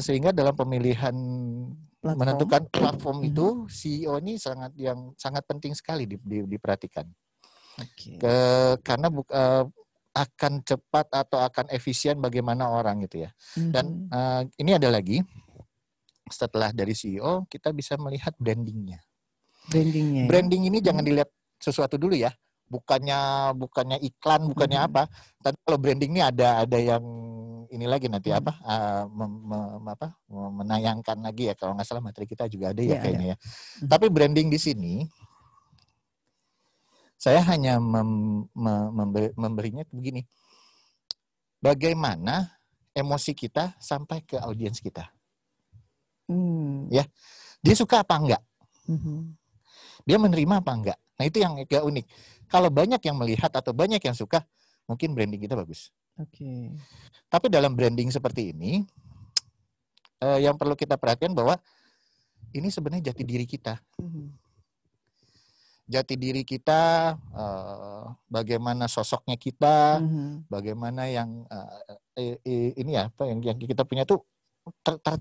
Sehingga dalam pemilihan menentukan platform itu CEO ini sangat penting sekali diperhatikan. Karena akan cepat atau akan efisien bagaimana orang gitu ya. Dan ini ada lagi, setelah dari CEO kita bisa melihat brandingnya. Branding ini jangan dilihat sesuatu dulu ya. Bukannya iklan, bukannya apa. Tapi kalau branding ini ada yang ini lagi nanti menayangkan lagi ya, kalau nggak salah materi kita juga ada ya kayaknya ya. Tapi branding di sini saya hanya memberinya begini. Bagaimana emosi kita sampai ke audiens kita. Ya. Dia suka apa enggak? Dia menerima apa enggak? Nah, itu yang agak unik. Kalau banyak yang melihat atau banyak yang suka, mungkin branding kita bagus. Tapi dalam branding seperti ini, yang perlu kita perhatikan bahwa ini sebenarnya jati diri kita. Jati diri kita, bagaimana sosoknya kita, bagaimana yang ini ya, apa yang kita punya tuh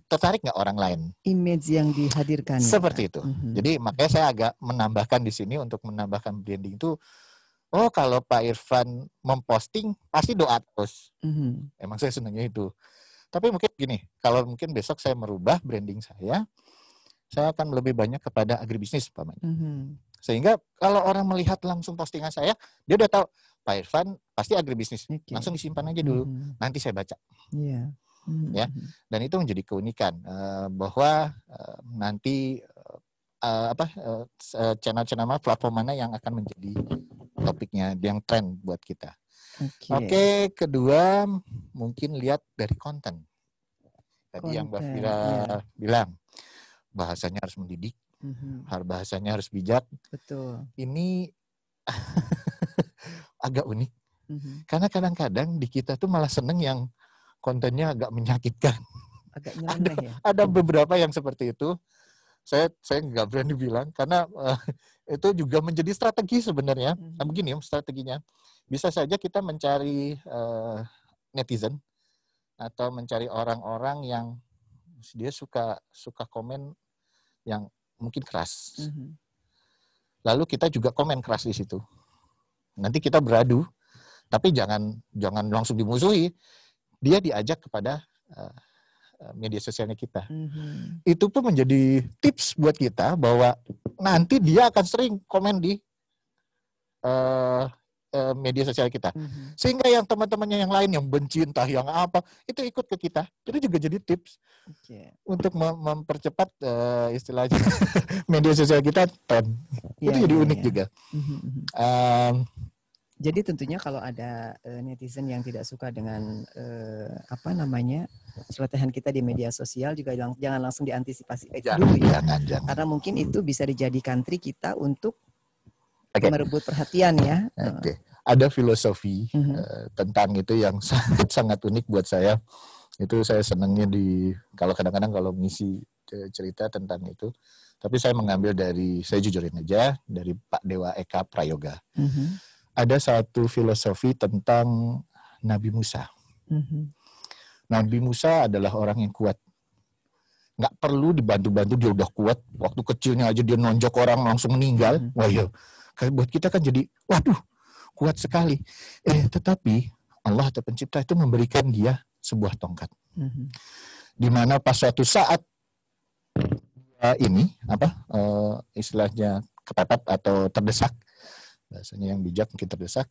tertarik nggak orang lain? Image yang dihadirkan. Seperti itu. Jadi makanya saya agak menambahkan di sini untuk menambahkan branding itu. Oh, kalau Pak Irfan memposting pasti doa terus. Emang saya senangnya itu. Tapi mungkin gini, kalau mungkin besok saya merubah branding saya akan lebih banyak kepada agribisnis umpamanya. Sehingga kalau orang melihat langsung postingan saya, dia udah tahu Pak Irfan pasti agribisnis. Langsung disimpan aja dulu. Nanti saya baca. Ya, dan itu menjadi keunikan bahwa nanti channel-channel platform mana yang akan menjadi topiknya, yang tren buat kita. Oke, kedua mungkin lihat dari konten. Tadi yang Mbak Fira bilang bahasanya harus mendidik, bahasanya harus bijak. Betul. Ini agak unik. Karena kadang-kadang di kita tuh malah seneng yang kontennya agak menyakitkan. Agak nyeleneh ya. Ada beberapa yang seperti itu. Saya nggak berani bilang karena itu juga menjadi strategi sebenarnya. Nah, begini strateginya. Bisa saja kita mencari netizen atau mencari orang-orang yang dia suka komen yang mungkin keras. Lalu kita juga komen keras di situ. Nanti kita beradu, tapi jangan langsung dimusuhi. Dia diajak kepada media sosialnya kita. Itu pun menjadi tips buat kita bahwa nanti dia akan sering komen di media sosial kita. Sehingga yang teman-temannya yang lain yang benci entah yang apa, itu ikut ke kita. Itu juga jadi tips untuk mempercepat istilahnya media sosial kita tren. Itu jadi unik juga. Jadi tentunya kalau ada netizen yang tidak suka dengan celotehan kita di media sosial juga jangan langsung diantisipasi dulu ya. Jangan. Karena mungkin itu bisa dijadikan trik kita untuk merebut perhatian ya. Ada filosofi tentang itu yang sangat unik buat saya. Itu saya senangnya kalau kadang-kadang kalau ngisi cerita tentang itu. Tapi saya mengambil saya jujurin aja dari Pak Dewa Eka Prayoga. Ada satu filosofi tentang Nabi Musa. Nabi Musa adalah orang yang kuat. Nggak perlu dibantu-bantu, dia udah kuat. Waktu kecilnya aja dia nonjok orang langsung meninggal. Wah ya, buat kita kan jadi, waduh, kuat sekali. Tetapi Allah atau pencipta itu memberikan dia sebuah tongkat. Di mana pas suatu saat istilahnya kepepet atau terdesak, bahasanya yang bijak mungkin terdesak,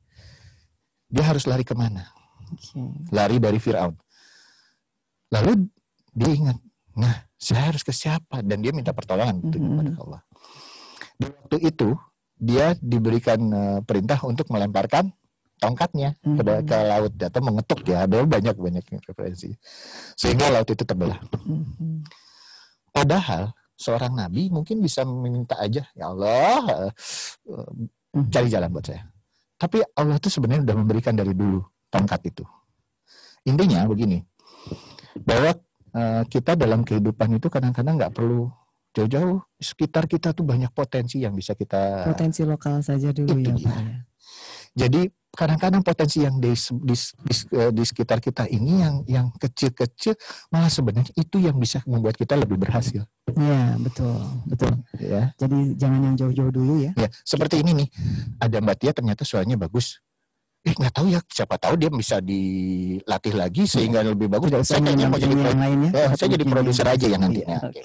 dia harus lari kemana? Lari dari Fir'aun. Lalu dia ingat, nah saya harus ke siapa? Dan dia minta pertolongan kepada Allah. Di waktu itu dia diberikan perintah untuk melemparkan tongkatnya ke laut atau mengetuk ya, ada banyak referensi sehingga laut itu terbelah. Padahal seorang nabi mungkin bisa meminta aja, ya Allah cari jalan buat saya. Tapi Allah itu sebenarnya sudah memberikan dari dulu tongkat itu. Intinya begini, bahwa kita dalam kehidupan itu kadang-kadang nggak perlu jauh-jauh, sekitar kita tuh banyak potensi yang bisa kita. Potensi lokal saja dulu ya Pak. Jadi kadang-kadang potensi yang di sekitar kita ini yang kecil-kecil malah sebenarnya itu yang bisa membuat kita lebih berhasil. Ya betul. Ya. Jadi jangan yang jauh-jauh dulu ya. Ya seperti ini nih, ada Mbak Tia ternyata suaranya bagus. Nggak tahu ya, siapa tahu dia bisa dilatih lagi sehingga lebih bagus. Saya kayaknya mau jadi yang lainnya. Saya jadi produser aja ya nantinya. Okay.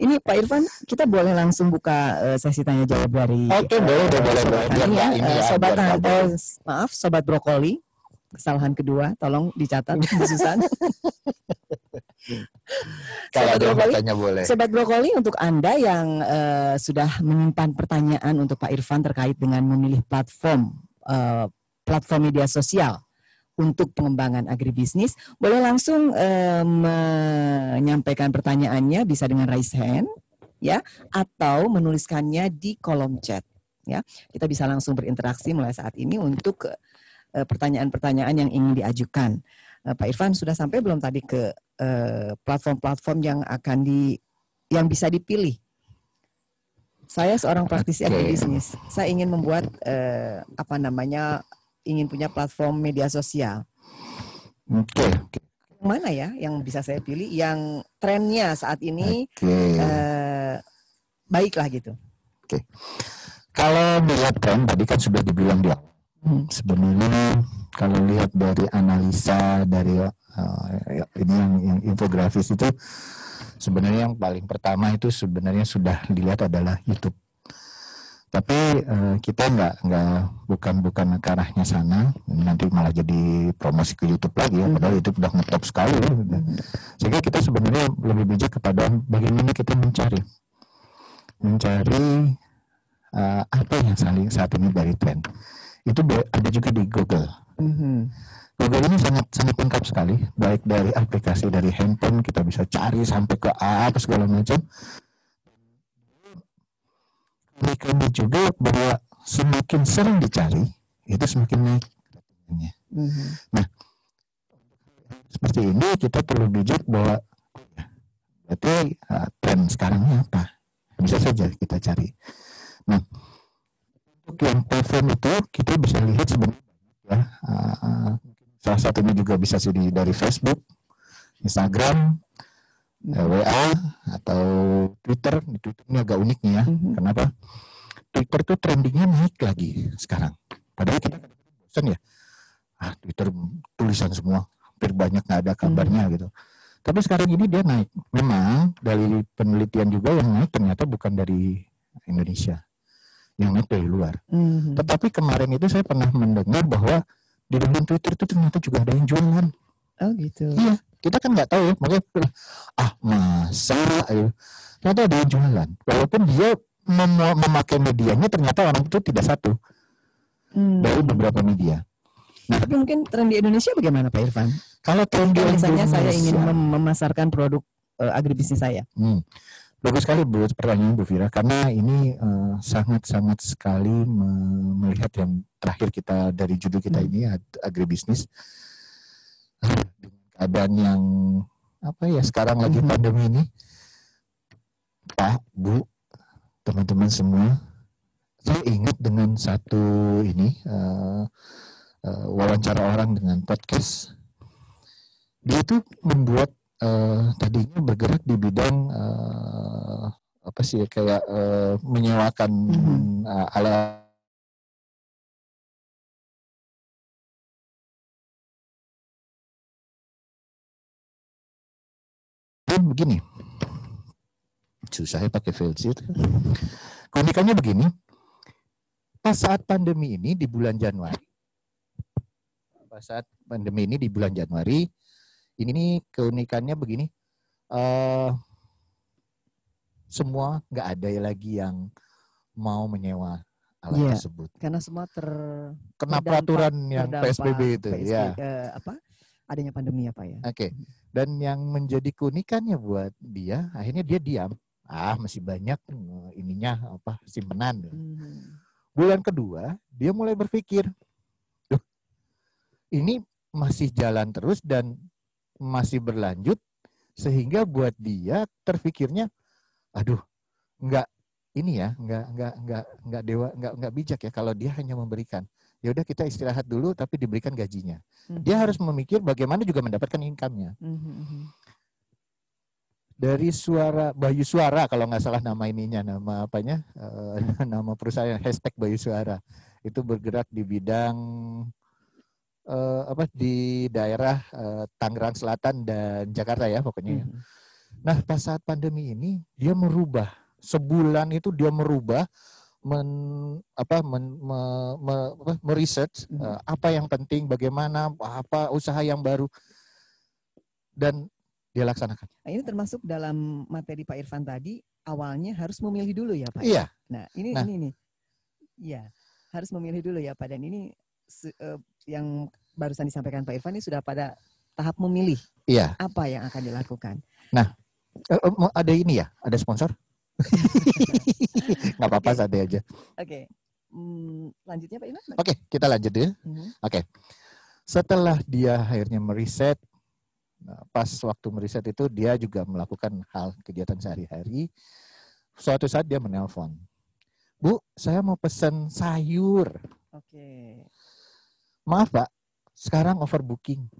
Ini Pak Irfan, kita boleh langsung buka sesi tanya jawab dari. Oke, boleh. Sobat brokoli, kesalahan kedua, tolong dicatat Bu Susan. Sobat brokoli, untuk Anda yang sudah menyimpan pertanyaan untuk Pak Irfan terkait dengan memilih platform media sosial untuk pengembangan agribisnis, boleh langsung menyampaikan pertanyaannya, bisa dengan raise hand ya, atau menuliskannya di kolom chat ya. Kita bisa langsung berinteraksi mulai saat ini untuk pertanyaan-pertanyaan yang ingin diajukan. Pak Irfan sudah sampai belum tadi ke platform-platform yang bisa dipilih? Saya seorang praktisi agribisnis. Saya ingin membuat ingin punya platform media sosial. Mana ya yang bisa saya pilih yang trennya saat ini baiklah gitu. Kalau melihat tren tadi kan sudah dibilang di awal. Sebenarnya kalau lihat dari analisa dari ini yang infografis itu, sebenarnya yang paling pertama itu sebenarnya sudah dilihat adalah YouTube. Tapi kita bukan ke arahnya sana, nanti malah jadi promosi ke YouTube lagi ya, padahal YouTube udah ngetop sekali ya. Sehingga kita sebenarnya lebih bijak kepada bagaimana kita mencari apa yang saat ini dari tren. Itu ada juga di Google. Google ini sangat lengkap sekali, baik dari aplikasi dari handphone kita bisa cari sampai ke apa segala macam. Kami juga bahwa semakin sering dicari itu semakin naik. Nah, seperti ini kita perlu bijak bahwa berarti tren sekarangnya apa? Bisa saja kita cari. Nah, untuk yang platform itu kita bisa lihat sebenarnya ya, salah satunya juga bisa jadi dari Facebook, Instagram, WA atau Twitter. Twitter ini agak unik nih ya. Kenapa? Twitter tuh trendingnya naik lagi sekarang. Padahal kita bosan ya. Twitter tulisan semua, hampir banyak nggak ada kabarnya gitu. Tapi sekarang ini dia naik. Memang dari penelitian juga yang naik ternyata bukan dari Indonesia, yang naik dari luar. Tetapi kemarin itu saya pernah mendengar bahwa di dalam Twitter itu ternyata juga ada yang jualan. Oh gitu. Iya, kita kan nggak tahu ya, makanya masa ternyata ada yang jualan. Walaupun dia memakai medianya ternyata orang itu tidak satu dari beberapa media. Nah, tapi mungkin tren di Indonesia bagaimana Pak Irfan? Kalau tren di misalnya Indonesia, saya ingin memasarkan produk agribisnis saya. Bagus sekali pertanyaan Bu Fira, karena ini sangat-sangat sekali melihat yang terakhir kita dari judul kita ini agribisnis. Dengan keadaan yang sekarang lagi pandemi ini, Pak, Bu, teman-teman semua, saya ingat dengan satu wawancara orang dengan podcast. Dia itu membuat tadinya bergerak di bidang menyewakan alat begini. Susah ya pakai filter. Keunikannya begini. Pas saat pandemi ini di bulan Januari. Ini keunikannya begini. Semua nggak ada lagi yang mau menyewa alat tersebut. Karena semua kena peraturan yang PSBB itu, ya. Adanya pandemi ya Pak ya. Oke. Dan yang menjadi keunikannya buat dia, akhirnya dia diam. Masih banyak simpenan. Bulan kedua, dia mulai berpikir, ini masih jalan terus dan masih berlanjut, sehingga buat dia terpikirnya, nggak bijak ya kalau dia hanya memberikan. Ya udah kita istirahat dulu tapi diberikan gajinya. Dia harus memikir bagaimana juga mendapatkan income-nya. Dari Bayu Suara kalau nggak salah nama nama perusahaan #Bayu Suara itu bergerak di bidang di daerah Tangerang Selatan dan Jakarta ya pokoknya. Nah pas saat pandemi ini dia merubah, sebulan itu dia merubah, meresearch apa yang penting, bagaimana, apa usaha yang baru, dan dia laksanakan. Nah, ini termasuk dalam materi Pak Irfan tadi, awalnya harus memilih dulu ya Pak? Iya. Nah ini. Ya, harus memilih dulu ya Pak, dan ini yang barusan disampaikan Pak Irfan ini sudah pada tahap memilih. Iya. Apa yang akan dilakukan. Nah, ada ini ya, ada sponsor? Nggak apa-apa, santai aja. Oke. Lanjutnya Pak Irfan? Oke, kita lanjut ya. Oke. Setelah dia akhirnya meriset, pas waktu meriset itu dia juga melakukan kegiatan sehari-hari. Suatu saat dia menelpon, Bu, saya mau pesan sayur. Oke. Maaf Pak, sekarang overbooking.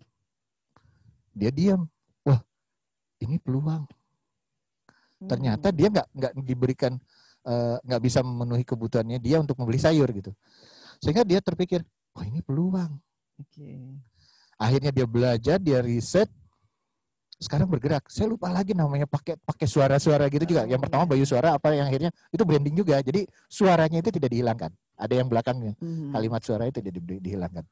Dia diam. Wah, ini peluang. Ternyata dia nggak diberikan, nggak bisa memenuhi kebutuhannya dia untuk membeli sayur gitu. Sehingga dia terpikir, wah ini peluang. Akhirnya dia belajar, dia riset, sekarang bergerak. Saya lupa lagi namanya, pakai suara-suara gitu juga. Yang pertama Bayu Suara, apa yang akhirnya itu branding juga. Jadi suaranya itu tidak dihilangkan. Ada yang belakangnya, kalimat suara itu tidak dihilangkan.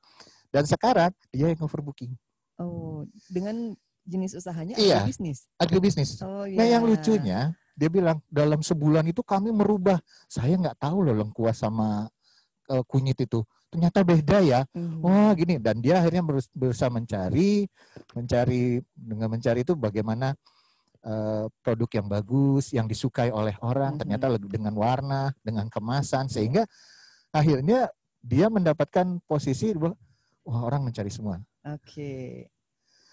Dan sekarang dia yang overbooking. Oh, dengan jenis usahanya agribisnis. Nah yang lucunya dia bilang dalam sebulan itu kami merubah. Saya nggak tahu loh lengkuas sama kunyit itu ternyata beda ya. Wah gini, dan dia akhirnya berusaha mencari itu bagaimana produk yang bagus, yang disukai oleh orang, ternyata dengan warna, dengan kemasan, sehingga akhirnya dia mendapatkan posisi bahwa wah orang mencari semua. Oke.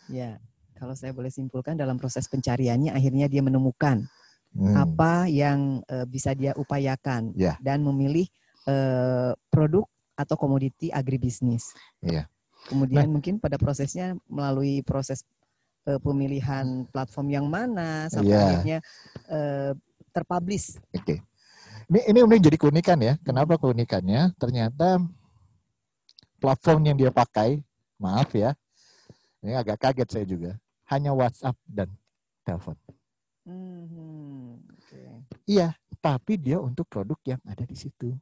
Ya. Kalau saya boleh simpulkan, dalam proses pencariannya akhirnya dia menemukan apa yang bisa dia upayakan dan memilih produk atau komoditi agribisnis. Kemudian mungkin pada prosesnya melalui proses pemilihan platform yang mana sampai akhirnya terpublish. Ini jadi keunikan ya. Kenapa keunikannya? Ternyata platform yang dia pakai, maaf ya, ini agak kaget saya juga, hanya WhatsApp dan telepon. Iya, tapi dia untuk produk yang ada di situ.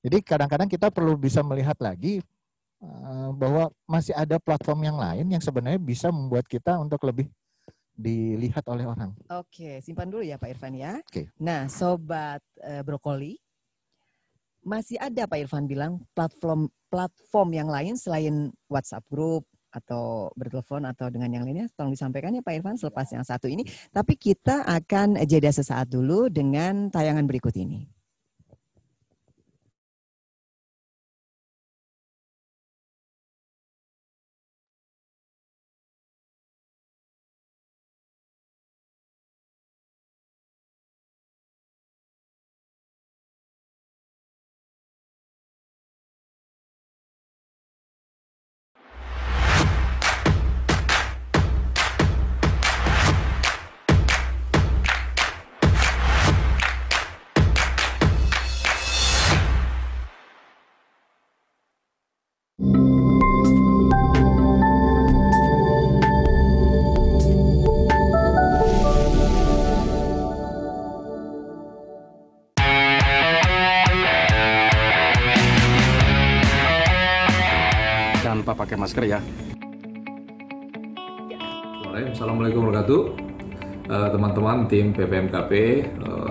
Jadi kadang-kadang kita perlu bisa melihat lagi bahwa masih ada platform yang lain yang sebenarnya bisa membuat kita untuk lebih dilihat oleh orang. Oke, simpan dulu ya Pak Irfan ya. Nah, Sobat Brokoli, masih ada Pak Irfan bilang platform yang lain selain WhatsApp Group atau bertelepon atau dengan yang lainnya, tolong disampaikan ya Pak Irfan selepas yang satu ini. Tapi kita akan jeda sesaat dulu dengan tayangan berikut ini. Tanpa pakai masker ya. Assalamualaikum warahmatullahi wabarakatuh. teman-teman tim PPMKP,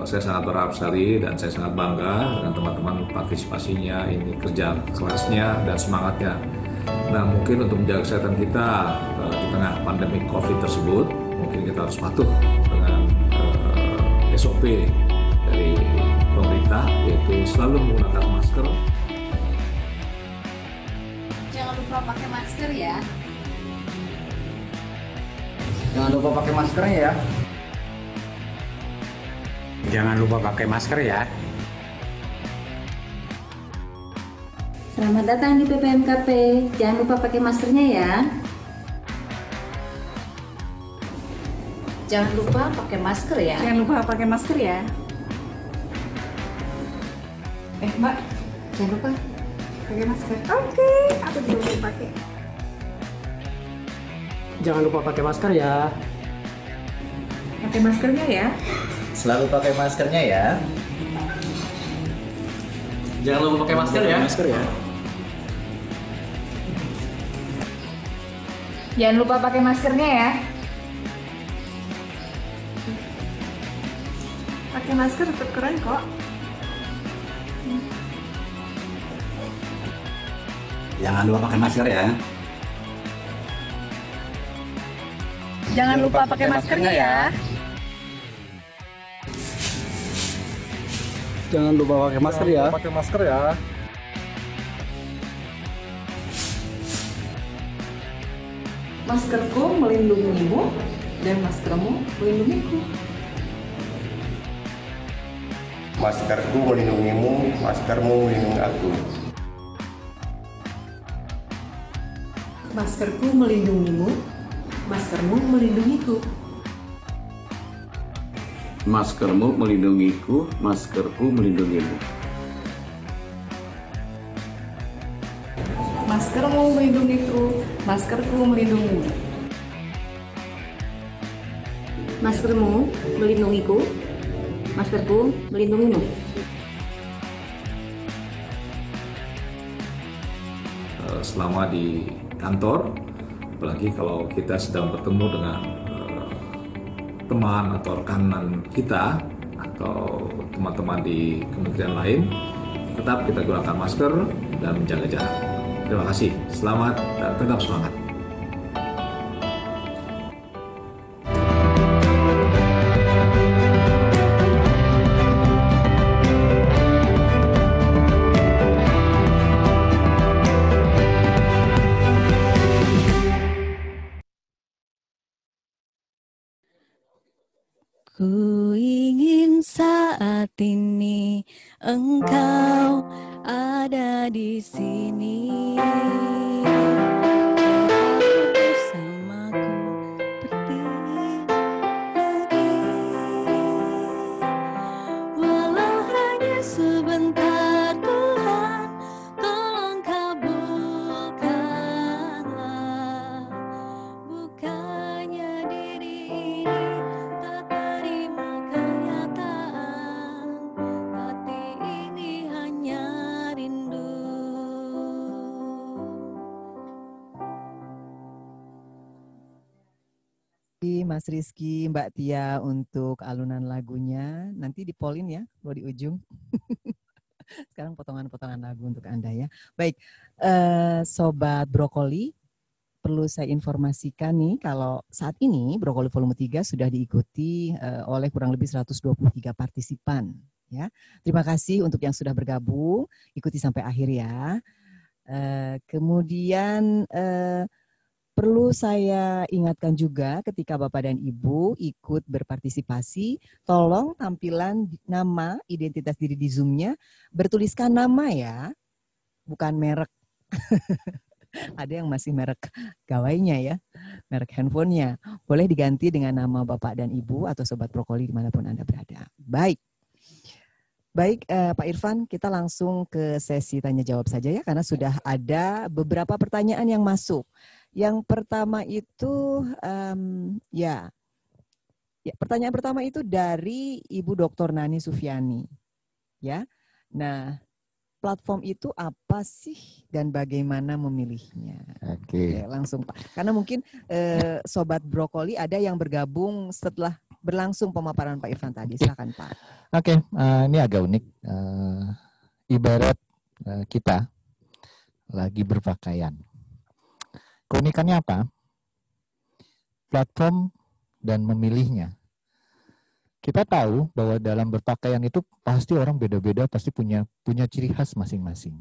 saya sangat berharap sekali dan saya sangat bangga dengan teman-teman partisipasinya, ini kerja kerasnya dan semangatnya. Nah, mungkin untuk menjaga kesehatan kita di tengah pandemi COVID tersebut, mungkin kita harus patuh dengan SOP dari pemerintah, yaitu selalu menggunakan masker. Jangan lupa pakai masker ya. Jangan lupa pakai maskernya ya. Jangan lupa pakai masker ya. Selamat datang di PPMKP. Jangan lupa pakai maskernya ya. Jangan lupa pakai masker ya. Jangan lupa pakai masker ya. Mbak, Jangan lupa. pakai masker. Oke, aku juga mau pakai. Jangan lupa pakai masker ya. Pakai maskernya ya. Selalu pakai maskernya ya. Jangan lupa pakai masker ya. Jangan lupa pakai maskernya ya. Pakai masker tetap keren kok. Jangan lupa pakai masker ya. Jangan lupa pakai maskernya ya. Jangan lupa pakai masker ya. Pakai masker ya. Maskerku melindungimu dan maskermu melindungiku. Maskerku melindungimu, maskermu melindungi aku. Maskerku melindungimu, maskermu melindungiku. Maskermu melindungiku, maskerku melindungimu. Maskermu melindungiku, maskerku melindungimu. Maskermu melindungiku, maskerku melindungimu. Selama di kantor, apalagi kalau kita sedang bertemu dengan teman atau rekanan kita atau teman-teman di kementerian lain, tetap kita gunakan masker dan menjaga jarak. Terima kasih, selamat dan tetap semangat. Ku ingin saat ini engkau ada di sini. Bersamaku berdiri lagi. Walau hanya sebentar Tuhan, tolong kabulkanlah. Bukannya diri ini tak terima kenyataan, hati ini hanya rindu. Mas Rizky, Mbak Tia untuk alunan lagunya. Nanti dipolin ya, kalau di ujung. Sekarang potongan-potongan lagu untuk Anda ya. Baik, Sobat Brokoli, perlu saya informasikan nih kalau saat ini Brokoli Volume 3 sudah diikuti oleh kurang lebih 123 partisipan. Ya, terima kasih untuk yang sudah bergabung, ikuti sampai akhir ya. Kemudian perlu saya ingatkan juga ketika Bapak dan Ibu ikut berpartisipasi, tolong tampilan nama, identitas diri di Zoom-nya bertuliskan nama ya, bukan merek. Ada yang masih merek gawainya ya, merek handphonenya. Boleh diganti dengan nama Bapak dan Ibu atau Sobat Brokoli dimanapun Anda berada. Baik, Pak Irfan, kita langsung ke sesi tanya jawab saja ya, karena sudah ada beberapa pertanyaan yang masuk. Yang pertama itu, pertanyaan pertama itu dari Ibu Dr. Nani Sufiani. Ya, nah platform itu apa sih dan bagaimana memilihnya? Oke, langsung Pak. Karena mungkin Sobat Brokoli ada yang bergabung setelah berlangsung pemaparan Pak Irfan tadi. Silakan Pak. Oke, ini agak unik. Ibarat kita lagi berpakaian. Keunikannya apa? Platform dan memilihnya. Kita tahu bahwa dalam berpakaian itu pasti orang beda-beda, pasti punya ciri khas masing-masing.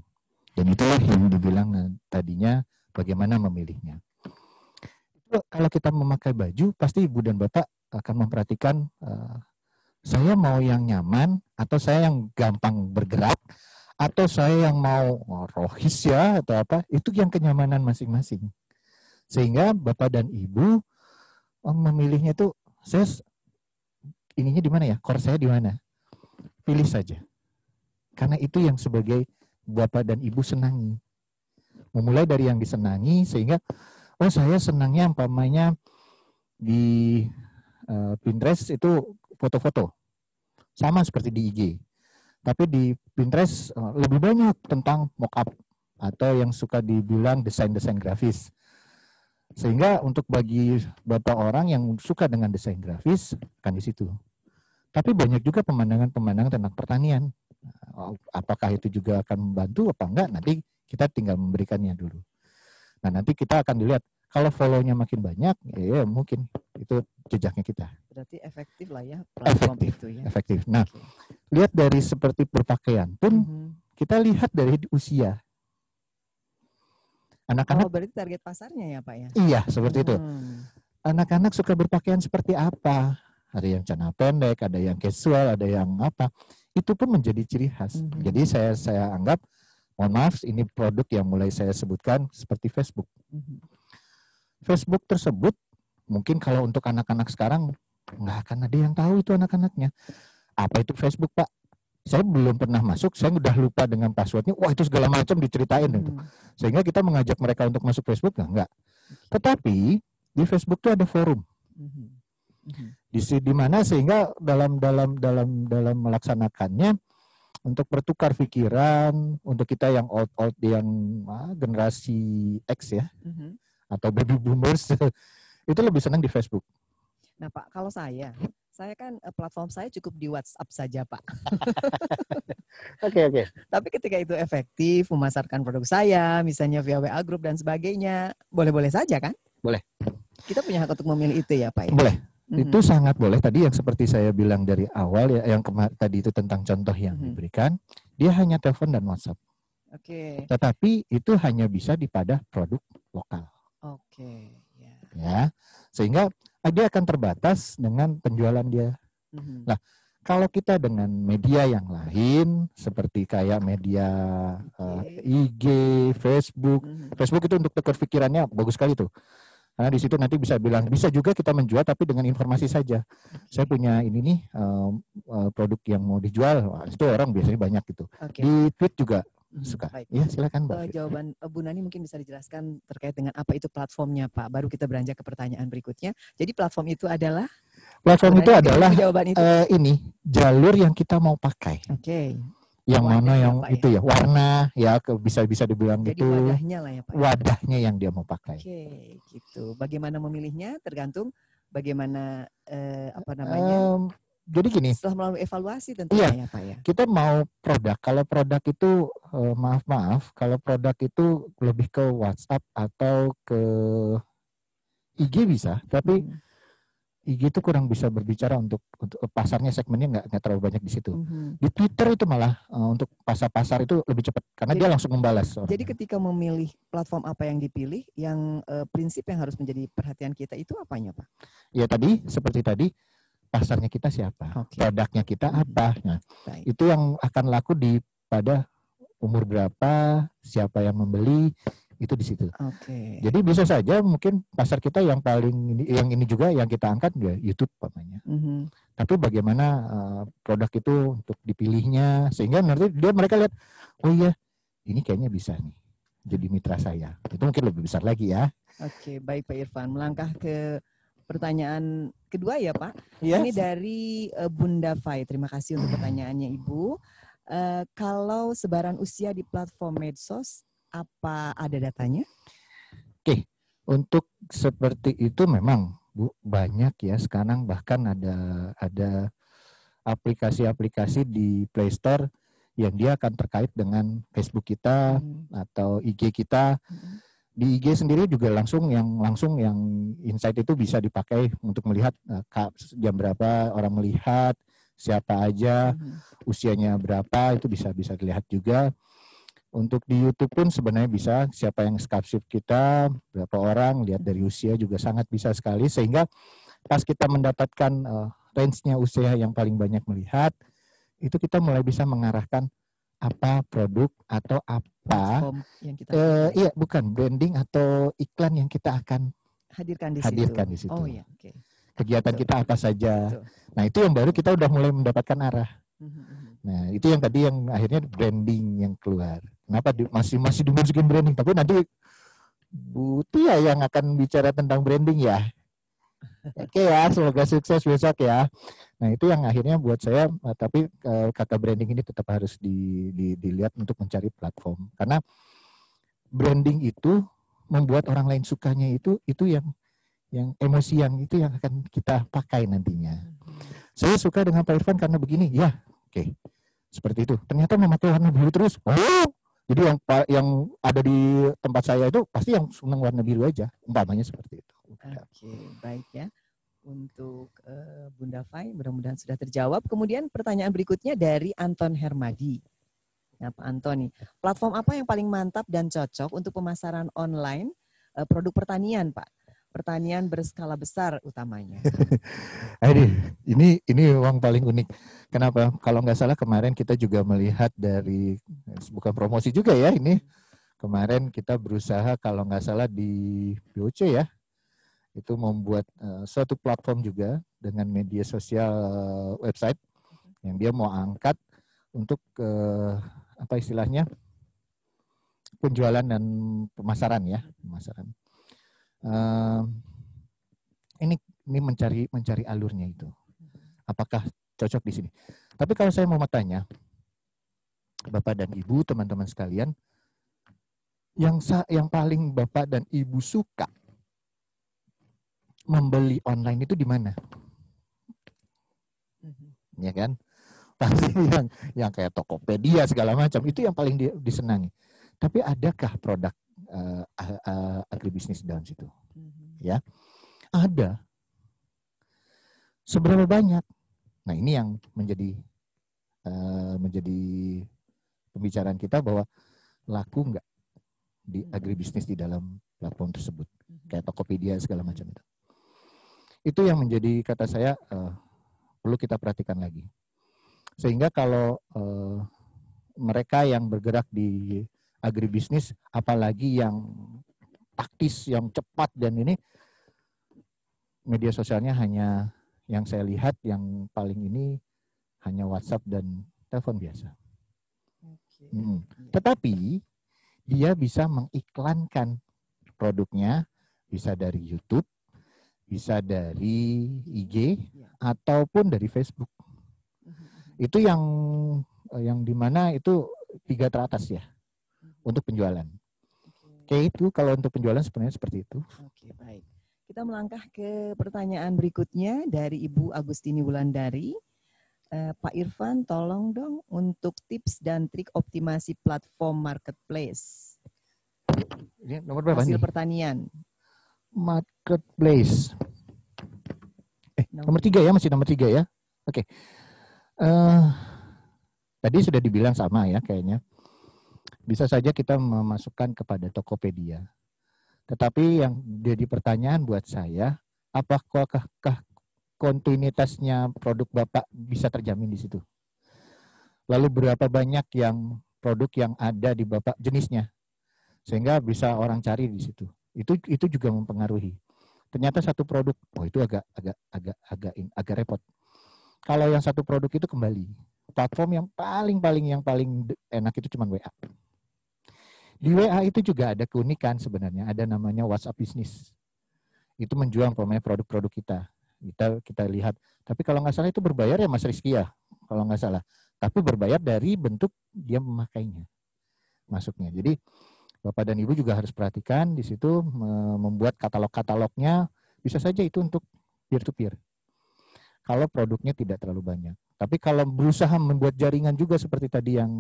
Dan itulah yang dibilang tadinya bagaimana memilihnya. Kalau kita memakai baju, pasti ibu dan bapak akan memperhatikan saya mau yang nyaman, atau saya yang gampang bergerak, atau saya yang mau rohis ya, atau apa, itu yang kenyamanan masing-masing. Sehingga bapak dan ibu memilihnya itu, saya ininya di mana ya, core saya di mana, pilih saja. Karena itu yang sebagai bapak dan ibu senangi. Memulai dari yang disenangi, sehingga saya senangnya umpamanya di Pinterest itu foto-foto. Sama seperti di IG. Tapi di Pinterest lebih banyak tentang mockup atau yang suka dibilang desain-desain grafis. Sehingga untuk bagi beberapa orang yang suka dengan desain grafis kan di situ. Tapi banyak juga pemandangan-pemandangan tentang pertanian. Apakah itu juga akan membantu apa enggak? Nanti kita tinggal memberikannya dulu. Nah, nanti kita akan dilihat kalau follow-nya makin banyak, ya mungkin itu jejaknya kita. Berarti efektif lah ya platform itu ya. Efektif. Nah, lihat dari seperti berpakaian pun kita lihat dari usia. Anak-anak berarti target pasarnya ya Pak ya? Iya, seperti itu. Anak-anak suka berpakaian seperti apa? Ada yang celana pendek, ada yang casual, ada yang apa. Itu pun menjadi ciri khas. Jadi saya anggap, mohon maaf, ini produk yang mulai saya sebutkan seperti Facebook. Facebook tersebut, mungkin kalau untuk anak-anak sekarang, nggak akan ada yang tahu itu anak-anaknya. Apa itu Facebook, Pak? Saya belum pernah masuk, saya udah lupa dengan passwordnya. Wah, itu segala macam diceritain itu. Sehingga kita mengajak mereka untuk masuk Facebook, enggak. Tetapi di Facebook itu ada forum. Di mana sehingga dalam melaksanakannya untuk bertukar pikiran, untuk kita yang old yang generasi X ya, atau baby boomers, itu lebih senang di Facebook. Nah Pak, kalau saya kan platform saya cukup di WhatsApp saja Pak. Oke. Tapi ketika itu efektif memasarkan produk saya, misalnya via WA Group dan sebagainya, boleh-boleh saja kan? Boleh. Kita punya hak untuk memilih itu ya Pak ya? Boleh. Itu sangat boleh. Tadi yang seperti saya bilang dari awal ya, yang tadi itu tentang contoh yang diberikan, dia hanya telepon dan WhatsApp. Oke. Tetapi itu hanya bisa pada produk lokal. Oke. Ya, sehingga dia akan terbatas dengan penjualan dia. Nah, kalau kita dengan media yang lain, seperti kayak media IG, Facebook, Facebook itu untuk tukar pikirannya bagus sekali tuh. Karena di situ nanti bisa bilang, bisa juga kita menjual tapi dengan informasi saja. Saya punya ini nih produk yang mau dijual, itu orang biasanya banyak gitu. Di tweet juga suka. Baik. Ya, silakan Mbak. Jawaban Bu Nani mungkin bisa dijelaskan terkait dengan apa itu platformnya Pak. Baru kita beranjak ke pertanyaan berikutnya. Jadi platform itu adalah? Platform itu adalah jawaban itu. Ini jalur yang kita mau pakai. Oke. Yang mana yang Pak, itu ya warna ya bisa dibilang. Jadi gitu. Wadahnya lah ya Pak. Wadahnya yang dia mau pakai. Oke, gitu. Bagaimana memilihnya tergantung bagaimana apa namanya? Jadi gini. Setelah melalui evaluasi tentunya ya Pak ya. Kita mau produk. Kalau produk itu maaf, kalau produk itu lebih ke WhatsApp atau ke IG bisa, tapi IG itu kurang bisa berbicara untuk pasarnya, segmennya nggak terlalu banyak di situ. Di Twitter itu malah untuk pasar itu lebih cepat karena dia langsung membalas. Jadi ketika memilih platform apa yang dipilih, yang prinsip yang harus menjadi perhatian kita itu apanya Pak? Ya tadi seperti tadi pasarnya kita siapa, produknya kita apa. Nah, itu yang akan laku pada umur berapa, siapa yang membeli. Itu di situ. Jadi bisa saja mungkin pasar kita yang paling ini juga yang kita angkat ya YouTube namanya. Tapi bagaimana produk itu untuk dipilihnya sehingga nanti mereka lihat, oh iya ini kayaknya bisa nih jadi mitra saya. Itu mungkin lebih besar lagi ya. Oke, baik Pak Irfan. Melangkah ke pertanyaan kedua ya Pak. Yes. Ini dari Bunda Fai. Terima kasih untuk pertanyaannya Ibu. Kalau sebaran usia di platform medsos, apa ada datanya? Oke, untuk seperti itu memang Bu, banyak ya sekarang, bahkan ada aplikasi-aplikasi di Play Store yang dia akan terkait dengan Facebook kita atau IG kita. Di IG sendiri juga langsung yang insight itu bisa dipakai untuk melihat jam berapa orang melihat, siapa aja, usianya berapa, itu bisa dilihat juga. Untuk di YouTube pun sebenarnya bisa, siapa yang subscribe kita, berapa orang, lihat dari usia juga sangat bisa sekali, sehingga pas kita mendapatkan range-nya usia yang paling banyak melihat, itu kita mulai bisa mengarahkan apa produk atau apa branding atau iklan yang kita akan hadirkan di situ. Oh ya, okay. Kegiatan kita apa saja. Betul. Nah, itu yang baru kita udah mulai mendapatkan arah. Nah, itu yang tadi yang akhirnya branding yang keluar. Kenapa masih dimasukin branding? Tapi nanti Bu Tia yang akan bicara tentang branding ya. Oke ya, semoga sukses besok ya. Nah, itu yang akhirnya buat saya, tapi kata branding ini tetap harus dilihat untuk mencari platform. Karena branding itu membuat orang lain sukanya itu yang emosi yang itu yang akan kita pakai nantinya. Saya suka dengan Pak Irfan karena begini, ya, oke. Seperti itu. Ternyata memakai warna biru terus. Oh, jadi yang ada di tempat saya itu pasti yang senang warna biru aja. Umpamanya seperti itu. Oke, baik ya. Untuk Bunda Fai, mudah-mudahan sudah terjawab. Kemudian pertanyaan berikutnya dari Anton Hermadi. Nah, Pak Anton nih, platform apa yang paling mantap dan cocok untuk pemasaran online produk pertanian, Pak? Pertanian berskala besar utamanya. ini memang paling unik. Kenapa? Kalau nggak salah kemarin kita juga melihat dari, bukan promosi juga ya ini. Kemarin kita berusaha kalau nggak salah di BOC ya, itu membuat suatu platform juga dengan media sosial website yang dia mau angkat untuk apa istilahnya penjualan dan pemasaran ya, pemasaran. Ini mencari alurnya itu. Apakah cocok di sini? Tapi kalau saya mau tanya, Bapak dan Ibu, teman-teman sekalian, yang paling Bapak dan Ibu suka membeli online itu di mana? Ya kan? Pasti yang kayak Tokopedia segala macam itu yang paling disenangi. Tapi adakah produk agribisnis dalam situ? Ya, ada. Seberapa banyak? Nah, ini yang menjadi pembicaraan kita, bahwa laku nggak di agribisnis di dalam platform tersebut, kayak Tokopedia segala macam itu. Itu yang menjadi, kata saya, perlu kita perhatikan lagi. Sehingga kalau mereka yang bergerak di agribisnis, apalagi yang taktis, yang cepat, dan ini media sosialnya hanya yang saya lihat yang paling ini hanya WhatsApp dan telepon biasa. Tetapi dia bisa mengiklankan produknya, bisa dari YouTube, bisa dari IG, ataupun dari Facebook. Itu yang dimana itu 3 teratas ya untuk penjualan. Oke, itu kalau untuk penjualan sebenarnya seperti itu. Oke, baik. Kita melangkah ke pertanyaan berikutnya dari Ibu Agustini Wulandari. Pak Irfan, tolong dong untuk tips dan trik optimasi platform marketplace. Ini nomor berapa hasil nih? Pertanian. Marketplace. Nomor 3 ya, masih nomor 3 ya. Oke. Tadi sudah dibilang sama ya kayaknya. Bisa saja kita memasukkan kepada Tokopedia. Tetapi yang jadi pertanyaan buat saya, apakah kontinuitasnya produk Bapak bisa terjamin di situ? Lalu berapa banyak yang produk yang ada di Bapak jenisnya? Sehingga bisa orang cari di situ. Itu juga mempengaruhi. Ternyata satu produk, itu agak repot. Kalau yang satu produk itu kembali, platform yang paling enak itu cuma WA. Di WA itu juga ada keunikan sebenarnya, ada namanya WhatsApp Business. Itu menjual produk-produk kita lihat. Tapi kalau nggak salah itu berbayar ya Mas Rizky ya, kalau nggak salah. Tapi berbayar dari bentuk dia memakainya, masuknya. Jadi Bapak dan Ibu juga harus perhatikan di situ, membuat katalog-katalognya bisa saja itu untuk peer-to-peer. Kalau produknya tidak terlalu banyak. Tapi kalau berusaha membuat jaringan juga seperti tadi yang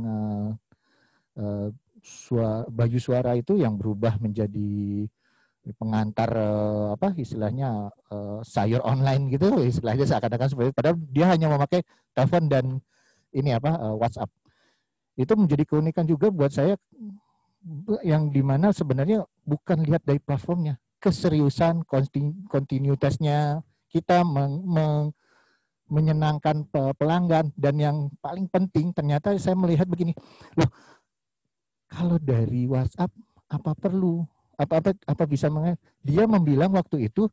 Bayu Suara itu yang berubah menjadi pengantar istilahnya sayur online gitu, istilahnya seakan-akan seperti itu. Padahal dia hanya memakai telepon dan WhatsApp. Itu menjadi keunikan juga buat saya, yang dimana sebenarnya bukan lihat dari platformnya, keseriusan, kontinuitasnya, kita menyenangkan pelanggan, dan yang paling penting ternyata saya melihat begini, loh kalau dari WhatsApp apa perlu apa bisa dia membilang waktu itu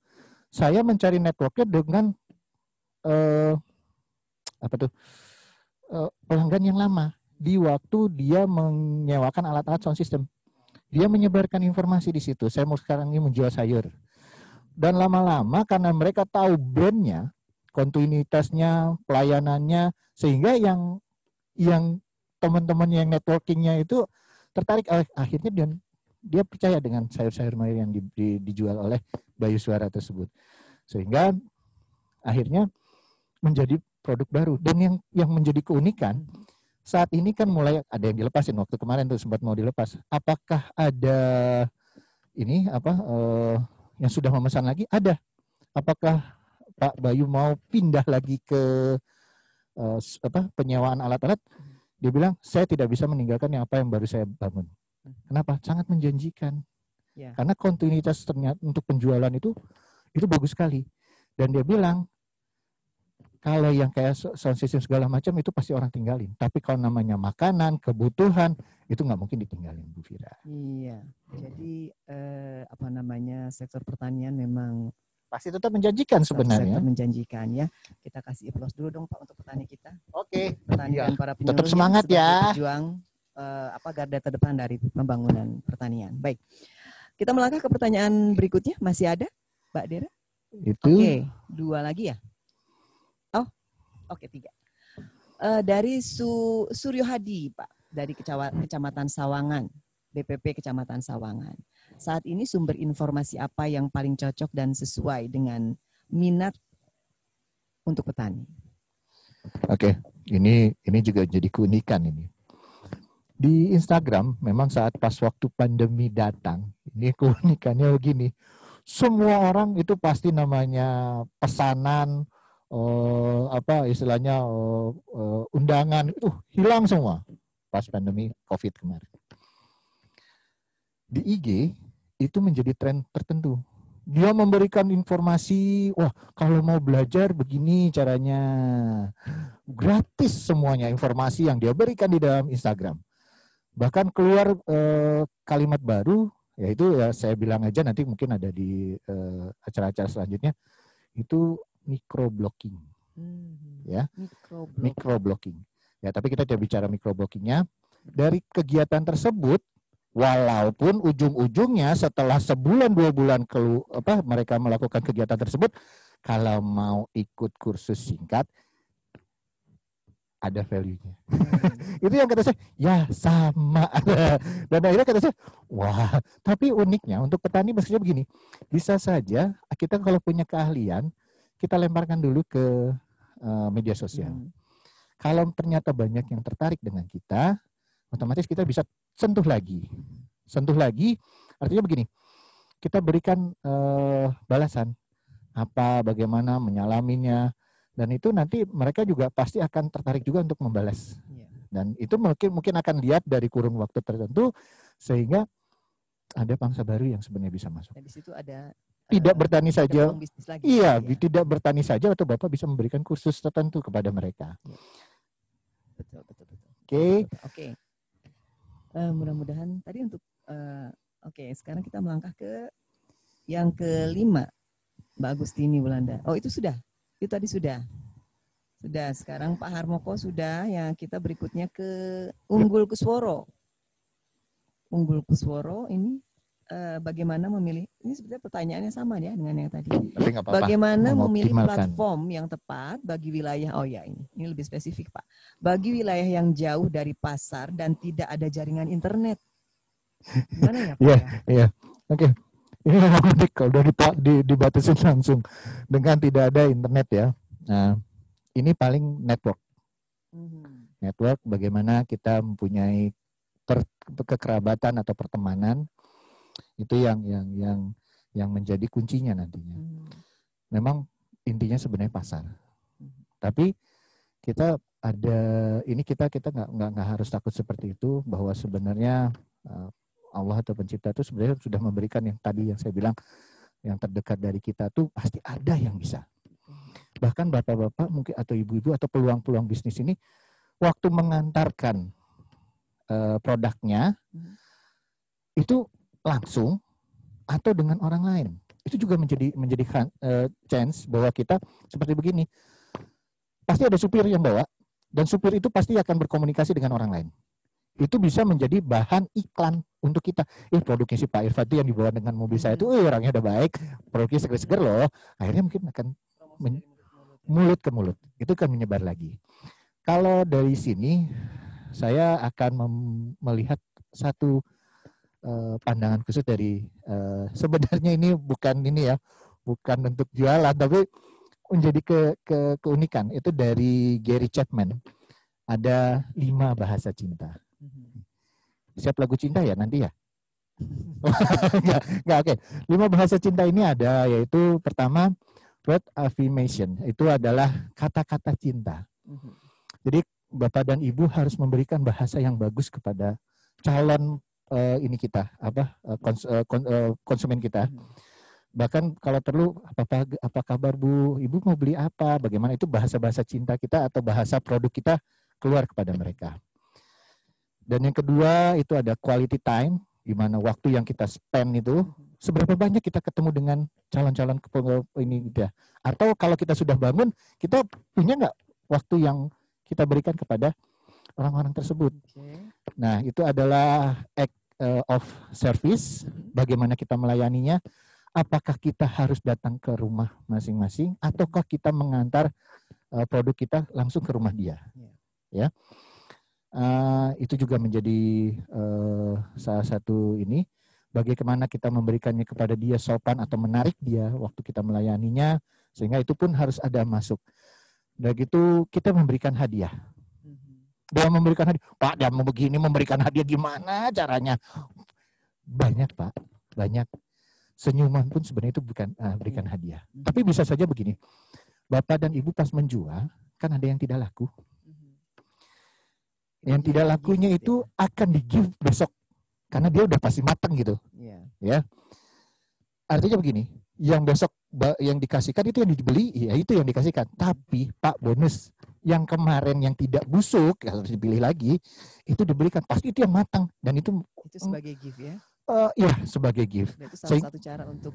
saya mencari networknya dengan pelanggan yang lama di waktu dia menyewakan alat-alat sound system. Dia menyebarkan informasi di situ. Saya mau sekarang ini menjual sayur. Dan lama-lama karena mereka tahu brandnya, kontinuitasnya, pelayanannya, sehingga yang teman-teman yang networkingnya itu tertarik, akhirnya dia percaya dengan sayur-sayur mayur yang dijual oleh Bayu Suara tersebut. Sehingga akhirnya menjadi produk baru. Dan yang menjadi keunikan, saat ini kan mulai ada yang dilepasin, waktu kemarin tuh sempat mau dilepas. Apakah ada yang sudah memesan lagi? Ada. Apakah Pak Bayu mau pindah lagi ke penyewaan alat-alat? Dia bilang, saya tidak bisa meninggalkan apa yang baru saya bangun. Kenapa? Sangat menjanjikan. Ya. Karena kontinuitas ternyata untuk penjualan itu bagus sekali. Dan dia bilang, kalau yang kayak sound system segala macam itu pasti orang tinggalin. Tapi kalau namanya makanan, kebutuhan, itu nggak mungkin ditinggalin, Bu Fira. Iya. Jadi sektor pertanian memang pasti tetap menjanjikan sebenarnya. Sektor menjanjikan ya. Kita kasih applause dulu dong Pak untuk petani kita. Oke. Petani dan para penyuluh. Tetap semangat ya. Berjuang garda terdepan dari pembangunan pertanian. Baik. Kita melangkah ke pertanyaan berikutnya. Masih ada, Mbak Dera? Itu. Oke, 2 lagi ya? Oh, oke 3. Dari Suryo Hadi, Pak, dari Kecamatan Sawangan, BPP Kecamatan Sawangan. Saat ini sumber informasi apa yang paling cocok dan sesuai dengan minat untuk petani? Oke, ini juga jadi keunikan ini. Di Instagram, memang saat pas waktu pandemi datang, ini keunikannya begini. Semua orang itu pasti namanya pesanan, undangan, itu hilang semua pas pandemi COVID kemarin. Di IG, itu menjadi tren tertentu. Dia memberikan informasi, wah kalau mau belajar begini caranya. Gratis semuanya informasi yang dia berikan di dalam Instagram. Bahkan keluar kalimat baru, yaitu ya saya bilang aja nanti mungkin ada di acara-acara selanjutnya, itu microblocking. Ya, microblocking. Ya, tapi kita tidak bicara microblockingnya. Dari kegiatan tersebut, walaupun ujung-ujungnya setelah sebulan 2 bulan mereka melakukan kegiatan tersebut, kalau mau ikut kursus singkat, ada value-nya. Itu yang kata saya, ya sama. Dan akhirnya kata saya, wah, tapi uniknya untuk petani maksudnya begini, bisa saja kita kalau punya keahlian, kita lemparkan dulu ke media sosial. Kalau ternyata banyak yang tertarik dengan kita, otomatis kita bisa sentuh lagi. Sentuh lagi, artinya begini, kita berikan balasan, bagaimana menyalaminya, dan itu nanti mereka juga pasti akan tertarik juga untuk membalas. Dan itu mungkin akan lihat dari kurun waktu tertentu, sehingga ada pangsa baru yang sebenarnya bisa masuk. Nah, di situ ada tidak bertani saja, lagi, iya, ya. Tidak bertani saja, atau Bapak bisa memberikan kursus tertentu kepada mereka. Ya. Betul. Oke. Mudah-mudahan tadi untuk sekarang kita melangkah ke yang kelima, Mbak Agustini Belanda. Oh itu sudah, itu tadi sudah. Sekarang Pak Harmoko sudah. Yang kita berikutnya ke Unggul Kusworo. Unggul Kusworo ini bagaimana memilih? Ini sebenarnya pertanyaannya sama ya dengan yang tadi. Bagaimana memilih platform yang tepat bagi wilayah? Oh ya ini lebih spesifik Pak. Bagi wilayah yang jauh dari pasar dan tidak ada jaringan internet. Gimana ya Pak? Iya. Oke. Ini memang unik kalau udah dibatasin langsung dengan tidak ada internet ya. Nah, ini paling network. Network bagaimana kita mempunyai kekerabatan atau pertemanan itu yang menjadi kuncinya nantinya. Memang intinya sebenarnya pasar. Tapi kita ada ini kita nggak harus takut seperti itu, bahwa sebenarnya Allah atau pencipta itu sebenarnya sudah memberikan yang tadi yang saya bilang, yang terdekat dari kita tuh pasti ada yang bisa. Bahkan bapak-bapak mungkin atau ibu-ibu atau peluang-peluang bisnis ini waktu mengantarkan produknya itu langsung atau dengan orang lain, itu juga menjadi chance bahwa kita seperti begini, pasti ada supir yang bawa dan supir itu pasti akan berkomunikasi dengan orang lain. Itu bisa menjadi bahan iklan untuk kita. Produknya si Pak Irfan itu yang dibawa dengan mobil saya itu, orangnya udah baik, produknya seger-seger loh. Akhirnya mungkin akan mulut ke mulut. Itu kan menyebar lagi. Kalau dari sini, saya akan melihat satu pandangan khusus dari, sebenarnya ini bukan ini ya, bukan untuk jualan, tapi menjadi keunikan. Itu dari Gary Chapman. Ada 5 bahasa cinta. Siap lagu cinta ya nanti ya? Enggak, oke. 5 bahasa cinta ini ada, yaitu pertama word affirmation. Itu adalah kata-kata cinta. Jadi Bapak dan Ibu harus memberikan bahasa yang bagus kepada calon ini kita, konsumen kita. Bahkan kalau perlu, apa kabar Bu? Ibu mau beli apa? Bagaimana, itu bahasa-bahasa cinta kita atau bahasa produk kita keluar kepada mereka. Dan yang kedua itu ada quality time, di mana waktu yang kita spend itu seberapa banyak kita ketemu dengan calon-calon ini gitu ya. Atau kalau kita sudah bangun, kita punya nggak waktu yang kita berikan kepada orang-orang tersebut. Nah, itu adalah act of service, bagaimana kita melayaninya. Apakah kita harus datang ke rumah masing-masing ataukah kita mengantar produk kita langsung ke rumah dia. Ya. Itu juga menjadi salah satu ini, bagaimana kita memberikannya kepada dia sopan atau menarik dia waktu kita melayaninya, sehingga itu pun harus ada masuk. Dan gitu kita memberikan hadiah. Dia memberikan hadiah, Pak, dia mau begini memberikan hadiah gimana caranya? Banyak Pak, banyak. Senyuman pun sebenarnya itu bukan berikan hadiah. Tapi bisa saja begini, Bapak dan Ibu pas menjual, kan ada yang tidak laku. Yang tidak lakunya itu akan di-give besok. Karena dia udah pasti matang gitu. Ya. Artinya begini, yang besok yang dikasihkan itu yang dibeli, ya itu yang dikasihkan. Tapi Pak, bonus yang kemarin yang tidak busuk, harus dipilih lagi, itu diberikan. Pasti itu yang matang. Dan itu sebagai gift ya? Iya, sebagai gift. Itu salah satu cara untuk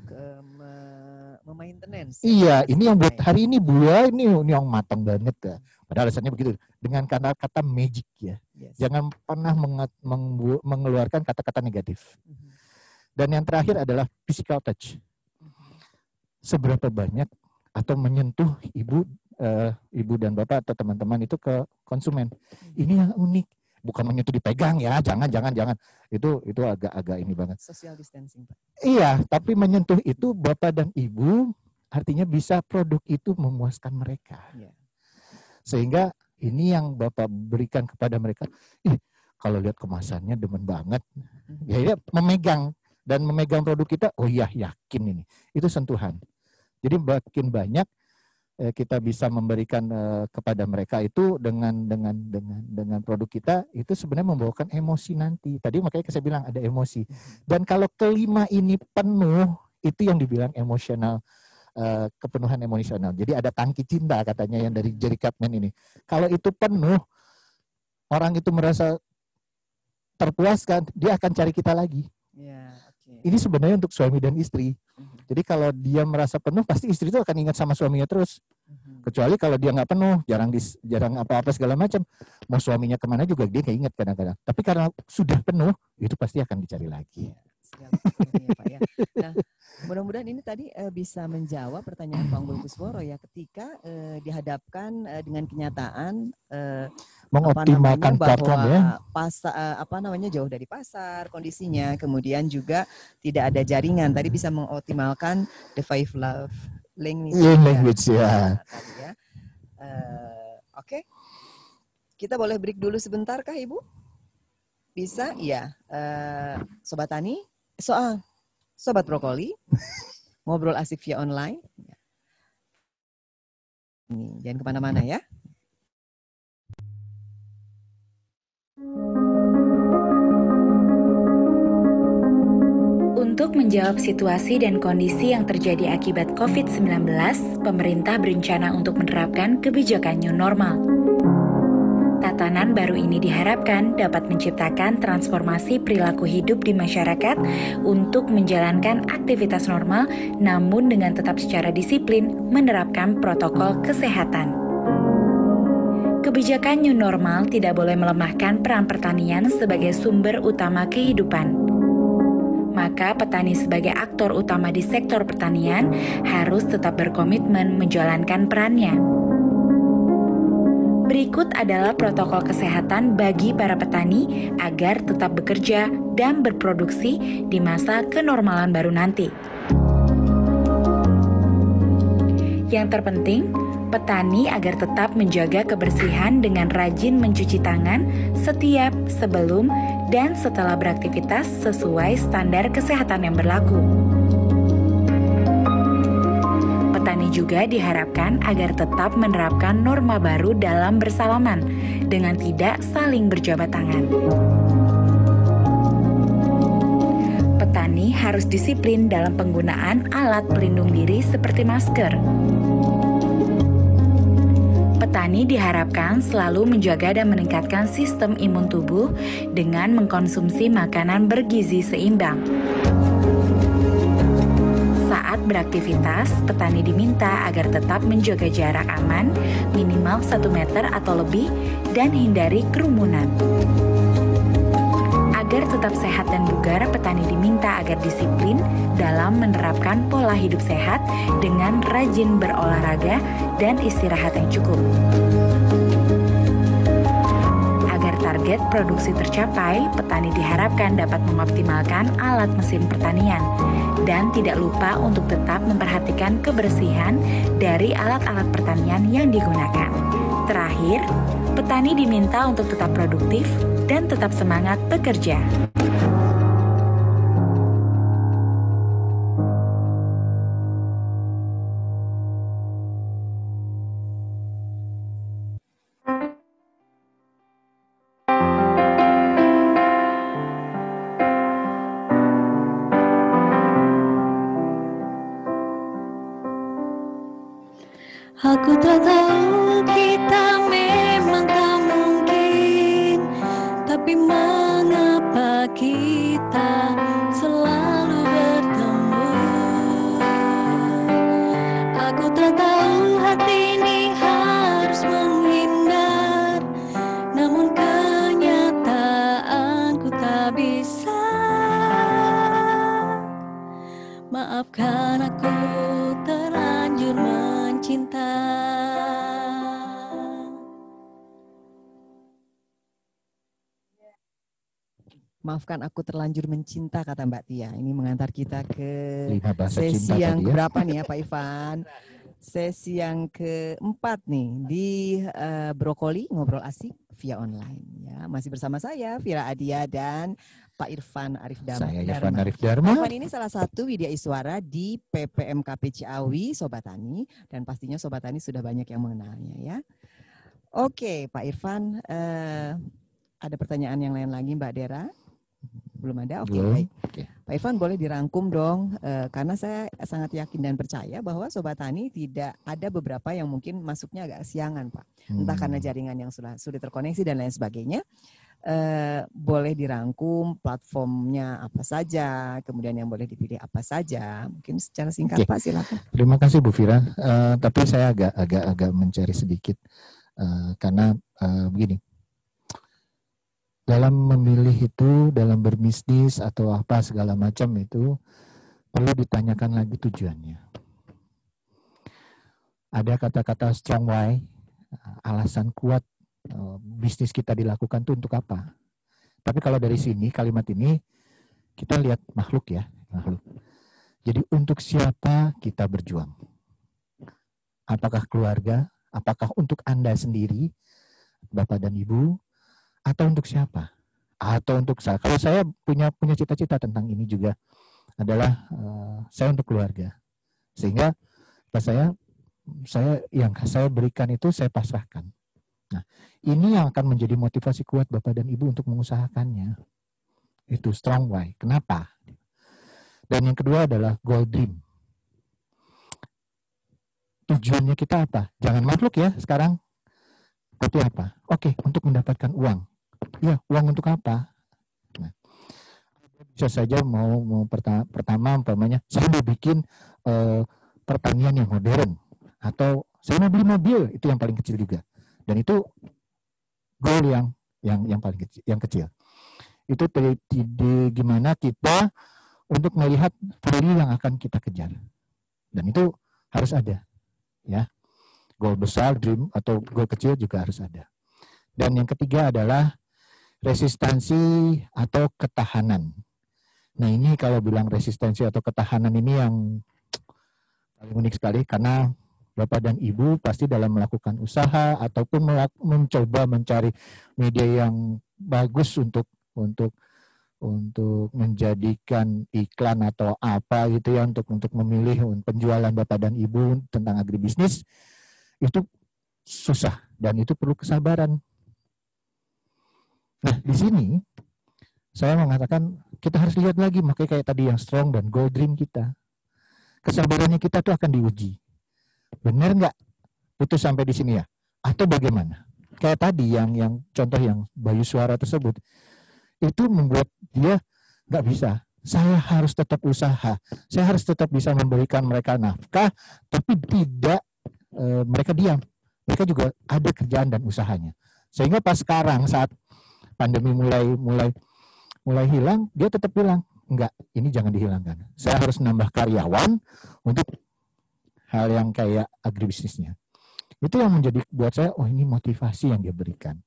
memaintenance. Iya, ini yang buat hari ini buah, ini yang matang banget ya. Padahal alasannya begitu. Dengan kata-kata magic ya. Jangan pernah mengeluarkan kata-kata negatif. Dan yang terakhir adalah physical touch. Seberapa banyak atau menyentuh ibu dan bapak atau teman-teman itu ke konsumen. Ini yang unik. Bukan menyentuh dipegang ya, jangan. Itu agak ini banget. Social distancing, Pak. Iya, tapi menyentuh itu Bapak dan Ibu artinya bisa produk itu memuaskan mereka. Sehingga ini yang Bapak berikan kepada mereka. Kalau lihat kemasannya demen banget. Ya, dia memegang dan memegang produk kita, oh iya yakin ini. Itu sentuhan. Jadi makin banyak kita bisa memberikan kepada mereka itu dengan produk kita, itu sebenarnya membawakan emosi nanti. Tadi makanya saya bilang ada emosi. Dan kalau kelima ini penuh, itu yang dibilang emosional, kepenuhan emosional. Jadi ada tangki cinta katanya yang dari Gary Chapman ini. Kalau itu penuh, orang itu merasa terpuaskan, dia akan cari kita lagi. Ini sebenarnya untuk suami dan istri. Jadi kalau dia merasa penuh, pasti istri itu akan ingat sama suaminya terus. Kecuali kalau dia nggak penuh, jarang apa-apa segala macam, mau suaminya kemana juga dia nggak ingat kadang-kadang. Tapi karena sudah penuh, itu pasti akan dicari lagi. segala sesuatunya ya Pak ya. Nah, mudah-mudahan ini tadi bisa menjawab pertanyaan Pak Unggul Kusworo ya, ketika dihadapkan dengan kenyataan mengoptimalkan platform ya. Jauh dari pasar kondisinya, kemudian juga tidak ada jaringan. Tadi bisa mengoptimalkan the 5 love language ya. Oke. Kita boleh break dulu sebentar kah Ibu? Bisa? Iya. Sobat Tani, Sobat Brokoli, ngobrol asik via online. Ini, jangan kemana-mana ya. Untuk menjawab situasi dan kondisi yang terjadi akibat COVID-19, pemerintah berencana untuk menerapkan kebijakan new normal. Tatanan baru ini diharapkan dapat menciptakan transformasi perilaku hidup di masyarakat untuk menjalankan aktivitas normal, namun dengan tetap secara disiplin menerapkan protokol kesehatan. Kebijakan new normal tidak boleh melemahkan peran pertanian sebagai sumber utama kehidupan. Maka petani sebagai aktor utama di sektor pertanian harus tetap berkomitmen menjalankan perannya. Berikut adalah protokol kesehatan bagi para petani agar tetap bekerja dan berproduksi di masa kenormalan baru nanti. Yang terpenting, petani agar tetap menjaga kebersihan dengan rajin mencuci tangan setiap, sebelum, dan setelah beraktivitas sesuai standar kesehatan yang berlaku. Petani juga diharapkan agar tetap menerapkan norma baru dalam bersalaman dengan tidak saling berjabat tangan. Petani harus disiplin dalam penggunaan alat pelindung diri seperti masker. Petani diharapkan selalu menjaga dan meningkatkan sistem imun tubuh dengan mengkonsumsi makanan bergizi seimbang. Saat beraktivitas, petani diminta agar tetap menjaga jarak aman minimal 1 meter atau lebih dan hindari kerumunan. Agar tetap sehat dan bugar, petani diminta agar disiplin dalam menerapkan pola hidup sehat dengan rajin berolahraga dan istirahat yang cukup. Agar target produksi tercapai, petani diharapkan dapat mengoptimalkan alat mesin pertanian dan tidak lupa untuk tetap memperhatikan kebersihan dari alat-alat pertanian yang digunakan. Terakhir, petani diminta untuk tetap produktif dan tetap semangat bekerja. Aku tak tahu kita memang tak mungkin, tapi mengapa kita selalu bertemu? Aku tak tahu hati ini harus menghindar, namun kenyataanku tak bisa. Maafkan aku terlanjur mencinta. Maafkan aku terlanjur mencinta, kata Mbak Tia. Ini mengantar kita ke 5 bahasa sesi cinta yang tadi ya. berapa nih ya Pak Irfan? Sesi yang keempat nih di Brokoli Ngobrol Asik via online. Ya, masih bersama saya Vira Adia dan Pak Irfan Arif Dharma. Saya Irfan Arif Dharma. Pak Irfan ini salah satu widya iswara di PPMKP Ciawi, Sobat Tani, dan pastinya Sobat Tani sudah banyak yang mengenalnya ya. Oke, Pak Irfan, ada pertanyaan yang lain lagi Mbak Dera? Belum ada? Oke, baik. Pak Irfan boleh dirangkum dong, karena saya sangat yakin dan percaya bahwa Sobat Tani tidak ada beberapa yang mungkin masuknya agak siangan Pak. Entah karena jaringan yang sulit terkoneksi dan lain sebagainya. Boleh dirangkum platformnya apa saja, kemudian yang boleh dipilih apa saja. Mungkin secara singkat Pak, silakan. Terima kasih Bu Vira. Tapi saya agak mencari sedikit karena begini. dalam memilih itu, dalam berbisnis atau apa segala macam itu perlu ditanyakan lagi tujuannya. Ada kata-kata strong why, alasan kuat bisnis kita dilakukan itu untuk apa. Tapi kalau dari sini kalimat ini kita lihat makhluk ya, makhluk. Jadi untuk siapa kita berjuang? Apakah keluarga? Apakah untuk Anda sendiri, Bapak dan Ibu? Atau untuk siapa? Atau untuk saya? Kalau saya punya cita-cita tentang ini juga adalah saya untuk keluarga. Sehingga yang saya berikan itu saya pasrahkan. Nah, ini yang akan menjadi motivasi kuat Bapak dan Ibu untuk mengusahakannya. Itu strong why. Kenapa? Dan yang kedua adalah goal dream. Tujuannya kita apa? Jangan makhluk ya sekarang. Tapi apa? Oke, untuk mendapatkan uang. Ya, uang untuk apa? Nah, bisa saja mau pertama umpamanya saya mau bikin pertanian yang modern, atau saya mau beli mobil, itu yang paling kecil juga. Dan itu goal yang paling kecil, yang kecil. Itu gimana kita untuk melihat value yang akan kita kejar. Dan itu harus ada. Ya, goal besar, dream atau goal kecil juga harus ada. Dan yang ketiga adalah resistansi atau ketahanan. Nah ini kalau bilang resistansi atau ketahanan ini yang paling unik sekali, karena Bapak dan Ibu pasti dalam melakukan usaha ataupun mencoba mencari media yang bagus untuk menjadikan iklan atau apa gitu ya, untuk memilih penjualan Bapak dan Ibu tentang agribisnis, itu susah dan itu perlu kesabaran. Nah, di sini saya mengatakan kita harus lihat lagi, makanya kayak tadi yang strong dan goal dream kita. Kesabarannya kita tuh akan diuji. Benar nggak putus sampai di sini ya? Atau bagaimana? Kayak tadi yang contoh yang Bayu Suara tersebut, itu membuat dia nggak bisa. Saya harus tetap usaha. Saya harus tetap bisa memberikan mereka nafkah, tapi tidak mereka diam. Mereka juga ada kerjaan dan usahanya. Sehingga pas sekarang saat pandemi mulai hilang, dia tetap bilang, enggak, ini jangan dihilangkan. Saya harus nambah karyawan untuk hal yang kayak agribisnisnya. Itu yang menjadi buat saya, oh ini motivasi yang dia berikan.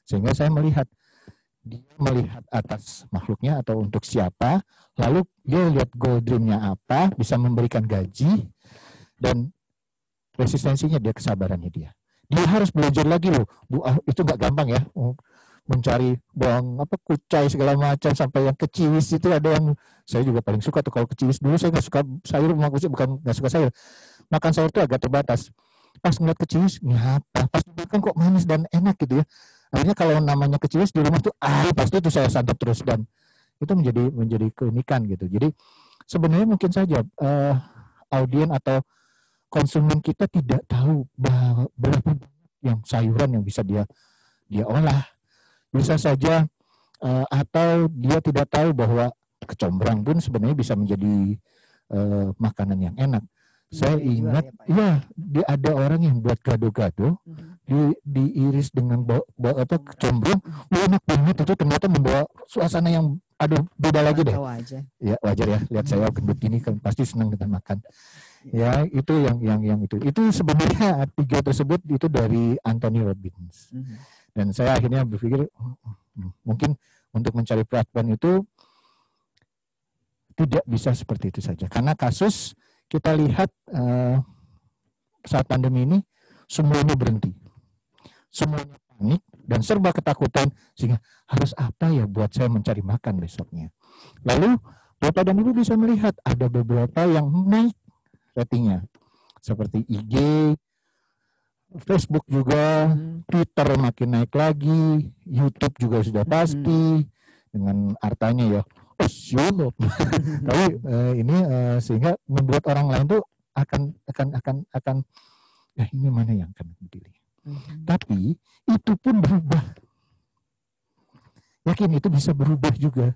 Sehingga saya melihat, dia melihat atas makhluknya atau untuk siapa, lalu dia lihat goal dream-nya apa, bisa memberikan gaji, dan resistensinya dia, kesabarannya dia. Dia harus belajar lagi loh, itu nggak gampang ya, mencari bawang kucai segala macam sampai yang keciwis itu ada yang saya juga paling suka tuh. Kalau keciwis dulu saya nggak suka sayur, bukan nggak suka sayur, makan sayur itu agak terbatas. Pas ngeliat keciwis ngapa, pas dimakan kok manis dan enak gitu ya. Akhirnya kalau namanya keciwis di rumah tuh pasti itu saya santap terus, dan itu menjadi keunikan gitu. Jadi sebenarnya mungkin saja audien atau konsumen kita tidak tahu berapa yang sayuran yang bisa dia olah. Bisa saja atau dia tidak tahu bahwa kecombrang pun sebenarnya bisa menjadi makanan yang enak. Saya ingat, dia ada orang yang buat gado-gado, diiris dengan kecombrang, enak banget itu, ternyata membawa suasana yang beda lagi deh. Ya wajar ya, lihat saya gendut gini kan pasti senang dengan makan. Ya itu yang itu sebenarnya 3 tersebut itu dari Anthony Robbins. Dan saya akhirnya berpikir mungkin untuk mencari platform itu tidak bisa seperti itu saja. Karena kasus kita lihat saat pandemi ini semuanya berhenti. Semuanya panik dan serba ketakutan, sehingga harus apa ya buat saya mencari makan besoknya. Lalu Bapak dan Ibu bisa melihat ada beberapa yang naik ratingnya. Seperti IG, Facebook juga, Twitter makin naik lagi, YouTube juga sudah pasti dengan artanya ya, tapi ini sehingga membuat orang lain tuh akan ya ini mana yang akan dipilih. Tapi itu pun berubah. Yakin itu bisa berubah juga,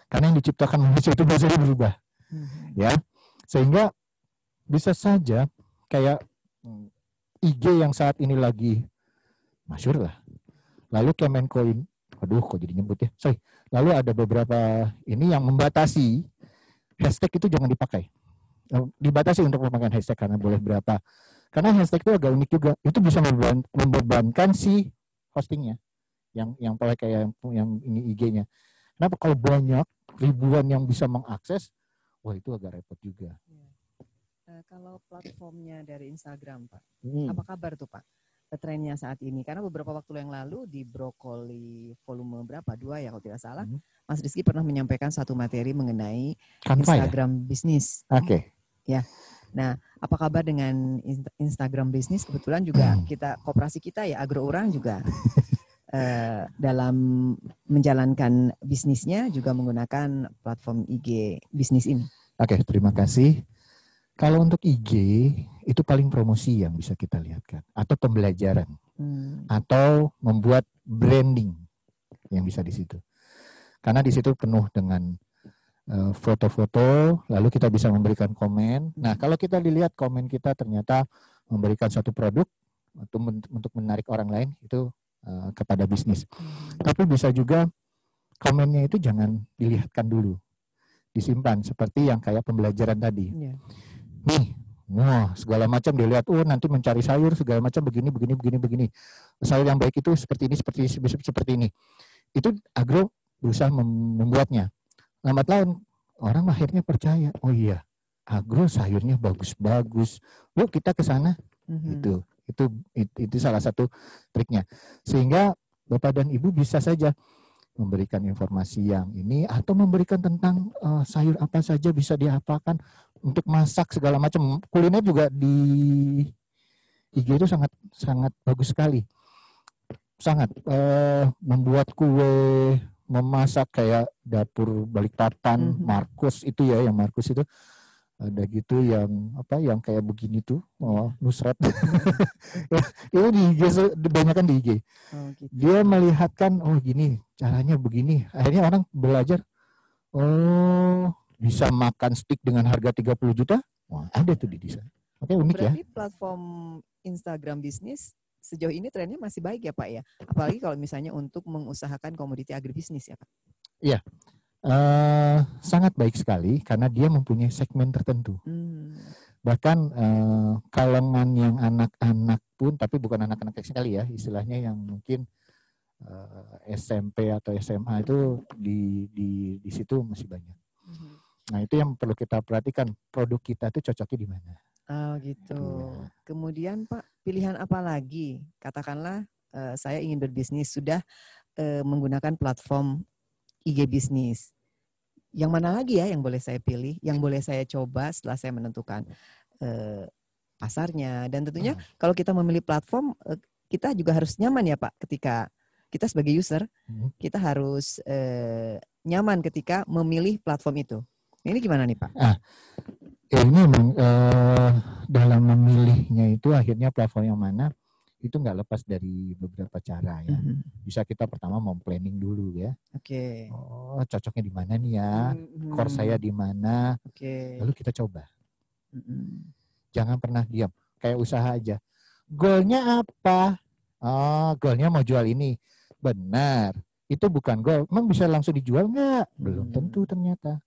karena yang diciptakan manusia itu bisa berubah, ya sehingga bisa saja kayak IG yang saat ini lagi masyhur lah. Lalu Kemenko aduh kok jadi nyebut ya. Sorry. Lalu ada beberapa ini yang membatasi hashtag itu jangan dipakai. Dibatasi untuk memakai hashtag karena boleh berapa. Karena hashtag itu agak unik juga. Itu bisa membebankan si hostingnya. Yang kayak yang ini IG-nya. Kenapa? Kalau banyak ribuan yang bisa mengakses, wah itu agak repot juga. Kalau platformnya dari Instagram, Pak, apa kabar tuh Pak? Trennya saat ini, karena beberapa waktu yang lalu di Brokoli volume berapa? 2 ya kalau tidak salah, Mas Rizky pernah menyampaikan satu materi mengenai Instagram bisnis. Oke. Ya, nah apa kabar dengan Instagram bisnis? Kebetulan juga kita koperasi kita ya Agro Urang juga dalam menjalankan bisnisnya juga menggunakan platform IG bisnis ini. Oke, terima kasih. Kalau untuk IG itu paling promosi yang bisa kita lihatkan atau pembelajaran atau membuat branding yang bisa di situ. Karena di situ penuh dengan foto-foto, lalu kita bisa memberikan komen. Nah, kalau kita dilihat komen kita ternyata memberikan suatu produk untuk menarik orang lain itu kepada bisnis. Tapi bisa juga komennya itu jangan dilihatkan dulu, disimpan seperti yang kayak pembelajaran tadi. Nih, wah segala macam dilihat. Nanti mencari sayur segala macam begini. Sayur yang baik itu seperti ini. Itu Agro berusaha membuatnya. Lambat laun orang akhirnya percaya. Oh iya, Agro sayurnya bagus-bagus. Yuk kita ke sana. Itu salah satu triknya. Sehingga Bapak dan Ibu bisa saja memberikan informasi yang ini atau memberikan tentang sayur apa saja bisa diapakan untuk masak segala macam. Kuliner juga di IG itu sangat bagus sekali. Sangat membuat kue, memasak kayak dapur Balikpapan, Markus itu ya, yang Markus itu ada gitu yang kayak begini tuh, Nusrat. Itu di IG, kebanyakan di IG. Gitu. Dia melihatkan, gini caranya begini. Akhirnya orang belajar, bisa makan steak dengan harga 30 juta. Wah, ada tuh di sana. Oke, unik. Berarti platform Instagram bisnis sejauh ini trennya masih baik ya Pak ya? Apalagi kalau misalnya untuk mengusahakan komoditi agribisnis ya Pak? Iya, sangat baik sekali karena dia mempunyai segmen tertentu. Bahkan kalangan yang anak-anak pun, tapi bukan anak-anak sekali ya, istilahnya yang mungkin SMP atau SMA itu di situ masih banyak. Nah itu yang perlu kita perhatikan, produk kita itu cocoknya di mana. Oh gitu. Kemudian Pak, pilihan apa lagi? Katakanlah saya ingin berbisnis, sudah menggunakan platform IG bisnis. Yang mana lagi ya yang boleh saya pilih, yang boleh saya coba setelah saya menentukan pasarnya. Dan tentunya kalau kita memilih platform, kita juga harus nyaman ya Pak ketika kita sebagai user, kita harus nyaman ketika memilih platform itu. Ini gimana nih Pak? Ini memang dalam memilihnya itu akhirnya platform yang mana itu nggak lepas dari beberapa cara ya. Bisa kita pertama mau planning dulu ya. Oke. Oh cocoknya di mana nih ya? Core saya di mana? Lalu kita coba. Jangan pernah diam. Kayak usaha aja. Goalnya apa? Oh goalnya mau jual ini. Benar. Itu bukan goal. Emang bisa langsung dijual nggak? Belum tentu ternyata.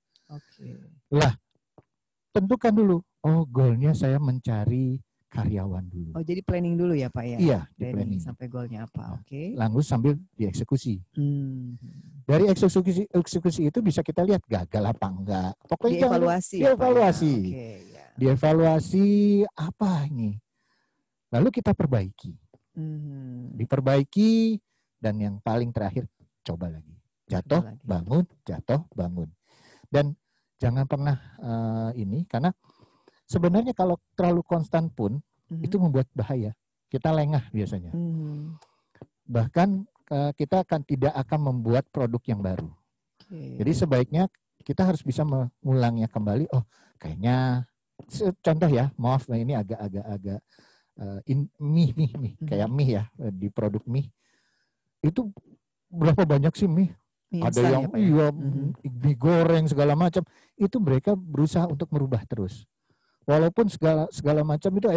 Lah, tentukan dulu. Oh, goalnya saya mencari karyawan dulu. Oh, jadi planning dulu ya, Pak ya? Iya, di planning. Sampai goalnya apa? Oke. Lalu sambil dieksekusi. Dari eksekusi itu bisa kita lihat gagal apa enggak. Pokoknya dievaluasi. Dievaluasi. Ya. Dievaluasi apa ini. Lalu kita perbaiki. Diperbaiki dan yang paling terakhir coba lagi. Jatuh, bangun, jatuh, bangun. Dan jangan pernah ini, karena sebenarnya kalau terlalu konstan pun itu membuat bahaya. Kita lengah biasanya. Bahkan kita tidak akan membuat produk yang baru. Jadi sebaiknya kita harus bisa mengulangnya kembali. Oh, kayaknya contoh ya, maaf ini agak mie kayak mie ya, di produk mie itu berapa banyak sih mie? Ada yang mie goreng segala macam. Itu mereka berusaha untuk merubah terus. Walaupun segala macam itu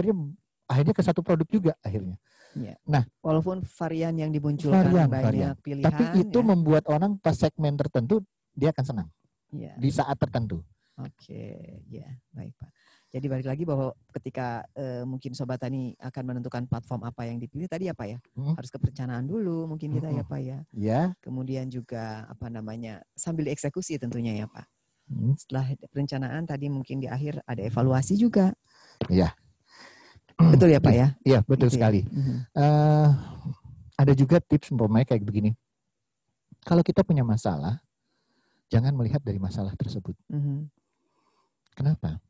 akhirnya ke satu produk juga akhirnya. Ya. Nah, walaupun varian yang dimunculkan banyak pilihan, tapi itu membuat orang pas segmen tertentu dia akan senang ya. di saat tertentu. Oke, ya baik Pak. Jadi balik lagi bahwa ketika mungkin Sobat Tani akan menentukan platform apa yang dipilih tadi ya Pak ya, harus ke perencanaan dulu mungkin kita ya Pak ya. Ya. Kemudian juga sambil dieksekusi tentunya ya Pak. Setelah perencanaan tadi mungkin di akhir ada evaluasi juga. Iya. Betul ya Pak ya? Iya betul gitu sekali. Ya? Ada juga tips umpamanya kayak begini. Kalau kita punya masalah, jangan melihat dari masalah tersebut. Kenapa?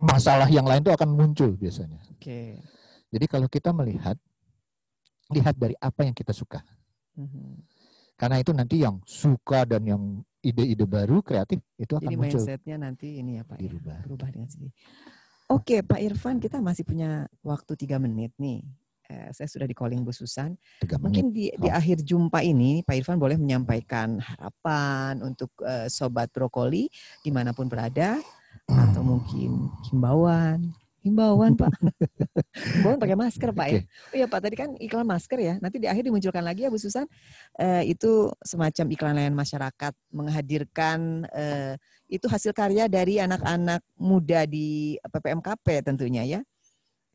Masalah yang lain itu akan muncul biasanya. Oke. Jadi kalau kita lihat dari apa yang kita suka. Karena itu nanti yang suka dan yang ide-ide baru, kreatif itu akan muncul. Jadi mindset-nya nanti ini ya Pak dirubah. Ya, berubah dengan sendiri. Oke Pak Irfan, kita masih punya waktu 3 menit nih. Saya sudah di calling Bu Susan. Mungkin di akhir jumpa ini Pak Irfan boleh menyampaikan harapan untuk Sobat Brokoli dimanapun berada, atau mungkin himbauan Pak. Himbauan pakai masker Pak ya. Oh iya Pak, tadi kan iklan masker ya. Nanti di akhir dimunculkan lagi ya Bu Susan. Itu semacam iklan layanan masyarakat menghadirkan itu hasil karya dari anak-anak muda di PPMKP tentunya ya.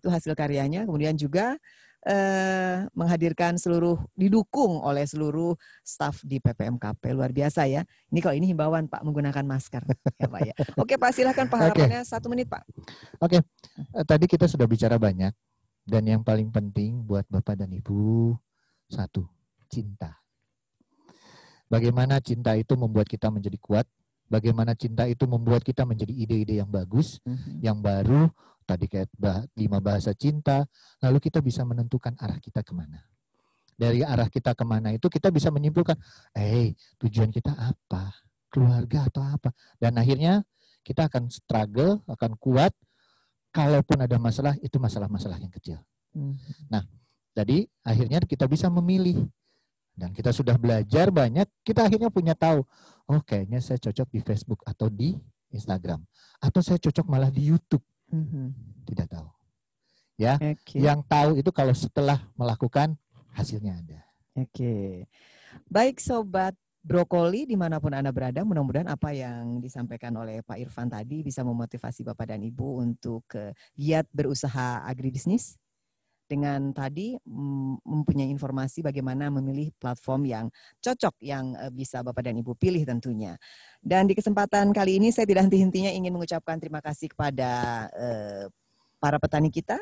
Itu hasil karyanya. Kemudian juga menghadirkan didukung oleh seluruh staf di PPMKP. Luar biasa ya. Ini kalau ini himbauan Pak menggunakan masker ya Pak ya. Oke Pak, silakan Pak, harapannya 1 menit Pak. Oke. Tadi kita sudah bicara banyak dan yang paling penting buat Bapak dan Ibu, 1, cinta. Bagaimana cinta itu membuat kita menjadi kuat, bagaimana cinta itu membuat kita menjadi ide-ide yang bagus, yang baru. Tadi kayak 5 bahasa cinta, lalu kita bisa menentukan arah kita kemana. Dari arah kita kemana itu kita bisa menyimpulkan, tujuan kita apa, keluarga atau apa. Dan akhirnya kita akan struggle, akan kuat, kalaupun ada masalah, itu masalah-masalah yang kecil. Nah, jadi akhirnya kita bisa memilih. Dan kita sudah belajar banyak, kita akhirnya punya tahu, kayaknya saya cocok di Facebook atau di Instagram. Atau saya cocok malah di YouTube. Tidak tahu. Ya, yang tahu itu kalau setelah melakukan hasilnya ada. Baik Sobat Brokoli dimanapun Anda berada, mudah-mudahan apa yang disampaikan oleh Pak Irfan tadi bisa memotivasi Bapak dan Ibu untuk giat berusaha agribisnis. Dengan tadi mempunyai informasi bagaimana memilih platform yang cocok yang bisa Bapak dan Ibu pilih tentunya. Dan di kesempatan kali ini saya tidak henti-hentinya ingin mengucapkan terima kasih kepada para petani kita,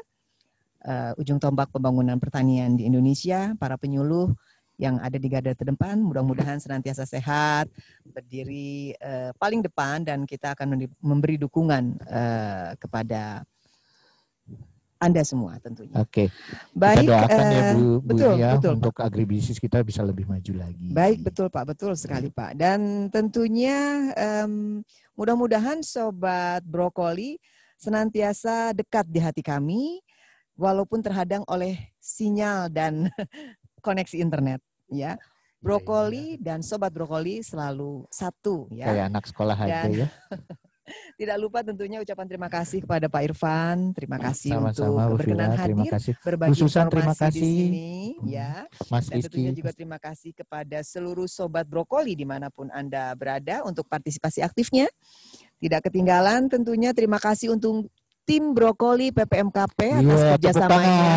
ujung tombak pembangunan pertanian di Indonesia, para penyuluh yang ada di garda terdepan, mudah-mudahan senantiasa sehat, berdiri paling depan dan kita akan memberi dukungan kepada Anda semua tentunya. Baik, kita doakan ya Bu betul, untuk agribisnis kita bisa lebih maju lagi. Baik, betul Pak, betul sekali Pak. Dan tentunya mudah-mudahan Sobat Brokoli senantiasa dekat di hati kami, walaupun terhadang oleh sinyal dan koneksi internet. Ya, Brokoli dan Sobat Brokoli selalu satu. Ya. Kayak anak sekolah aja ya. Tidak lupa tentunya ucapan terima kasih kepada Pak Irfan. Terima kasih sama-sama, untuk berkenan hadir, berbagi Susan, informasi di sini. Ya. Mas Dan tentunya Rizky. juga terima kasih kepada seluruh Sobat Brokoli dimanapun Anda berada untuk partisipasi aktifnya. Tidak ketinggalan tentunya terima kasih untuk tim Brokoli PPMKP atas kerjasamanya.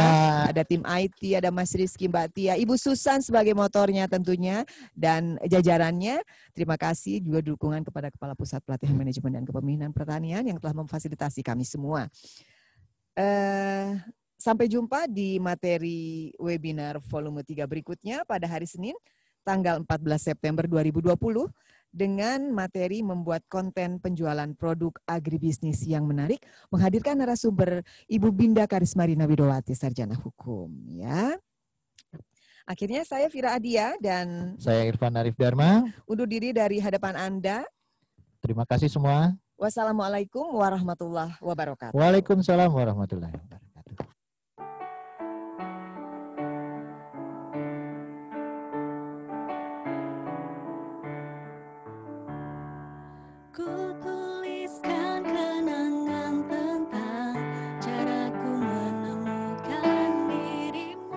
Ada tim IT, ada Mas Rizky, Mbak Tia, Ibu Susan sebagai motornya tentunya, dan jajarannya. Terima kasih juga dukungan kepada Kepala Pusat Pelatihan Manajemen dan Kepemimpinan Pertanian yang telah memfasilitasi kami semua. Sampai jumpa di materi webinar volume 3 berikutnya pada hari Senin, tanggal 14 September 2020. Dengan materi membuat konten penjualan produk agribisnis yang menarik, menghadirkan narasumber Ibu Binda Karismarina Widowati, Sarjana Hukum. Ya. Akhirnya saya Fira Adia dan saya Irfan Arif Dharma. Undur diri dari hadapan Anda. Terima kasih semua. Wassalamualaikum warahmatullahi wabarakatuh. Waalaikumsalam warahmatullahi wabarakatuh. Kenangan tentang caraku menemukan dirimu.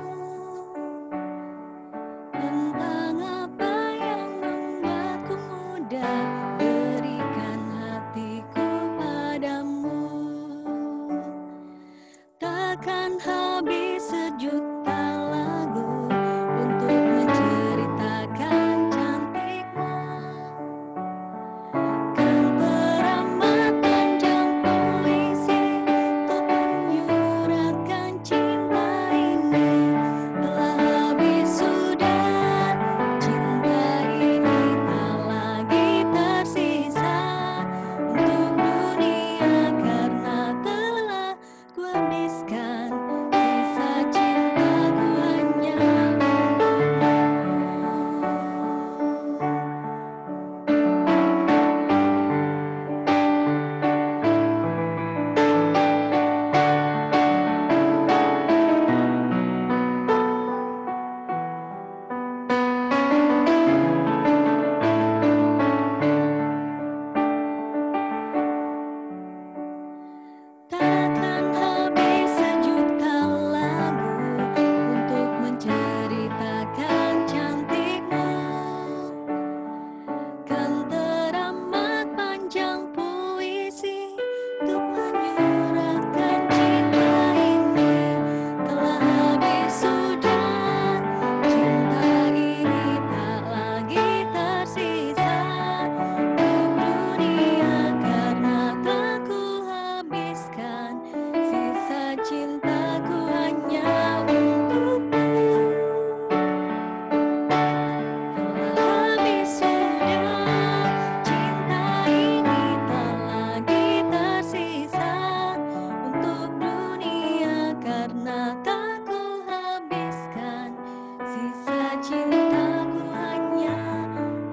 cintaku hanya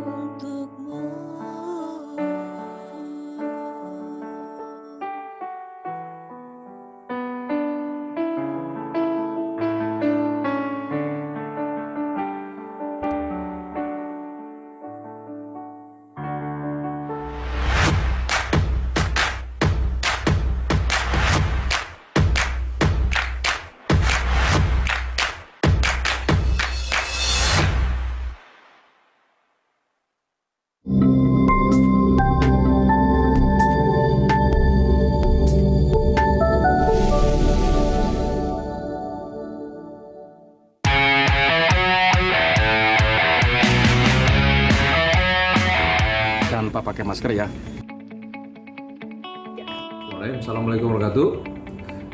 untukmu. Jangan lupa pakai masker ya. Assalamualaikum warahmatullahi wabarakatuh.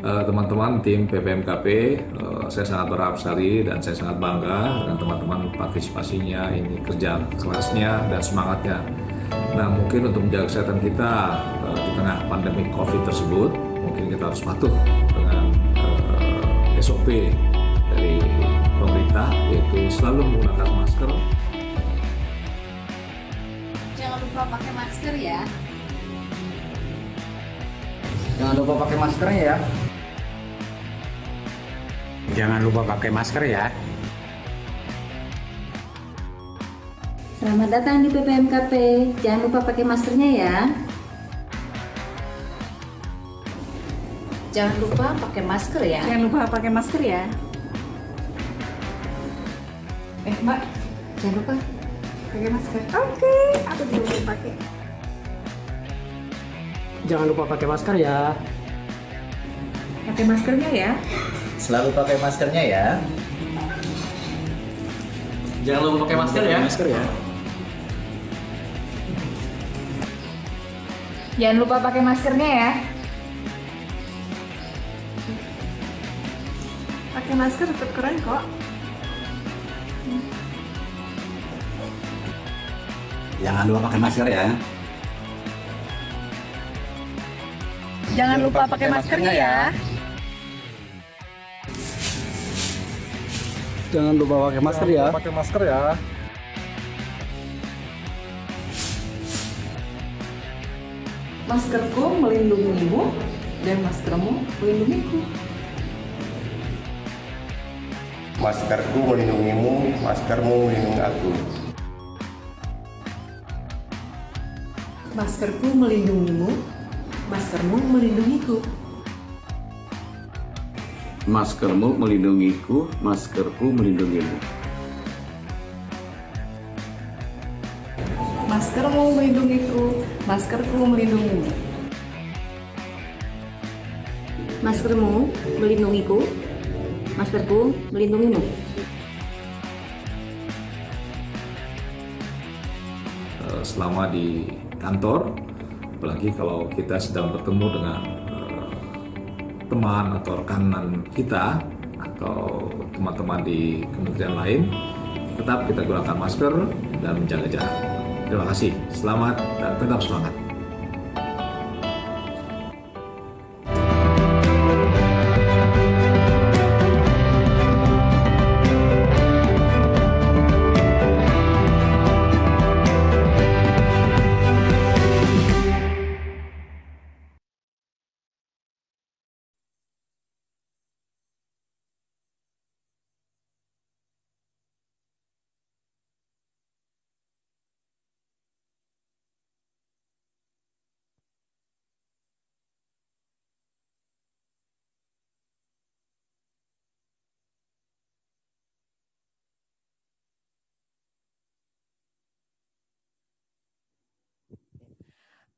Teman-teman tim PPMKP, saya sangat berharap sekali dan saya sangat bangga dengan teman-teman partisipasinya, ini kerja kerasnya dan semangatnya. Nah, mungkin untuk menjaga kesehatan kita di tengah pandemi COVID tersebut, mungkin kita harus patuh dengan SOP dari pemerintah, yaitu selalu menggunakan masker. Jangan lupa pakai masker ya. Jangan lupa pakai maskernya ya. Jangan lupa pakai masker ya. Selamat datang di PPMKP. Jangan lupa pakai maskernya ya. Jangan lupa pakai masker ya. Jangan lupa pakai masker ya. Mbak, jangan lupa pakai masker. Oke, aku juga mau pakai. Jangan lupa pakai masker ya. Pakai maskernya ya. Selalu pakai maskernya ya. Jangan lupa pakai masker ya. Masker ya. Jangan lupa pakai maskernya ya. Pakai masker tetap keren kok. Jangan lupa pakai masker ya. Jangan lupa pakai maskernya ya. Jangan lupa pakai masker ya. Pakai masker ya. Maskerku melindungimu dan maskermu melindungiku. Maskerku melindungimu, maskermu melindungi aku. Maskerku melindungimu, maskermu melindungiku. Maskermu melindungiku, maskerku melindungimu. Maskermu melindungiku, maskerku melindungimu. Maskermu melindungiku, maskerku melindungimu. Selama di kantor, apalagi kalau kita sedang bertemu dengan teman atau rekanan kita atau teman-teman di kementerian lain, tetap kita gunakan masker dan menjaga jarak. Terima kasih, selamat dan tetap semangat.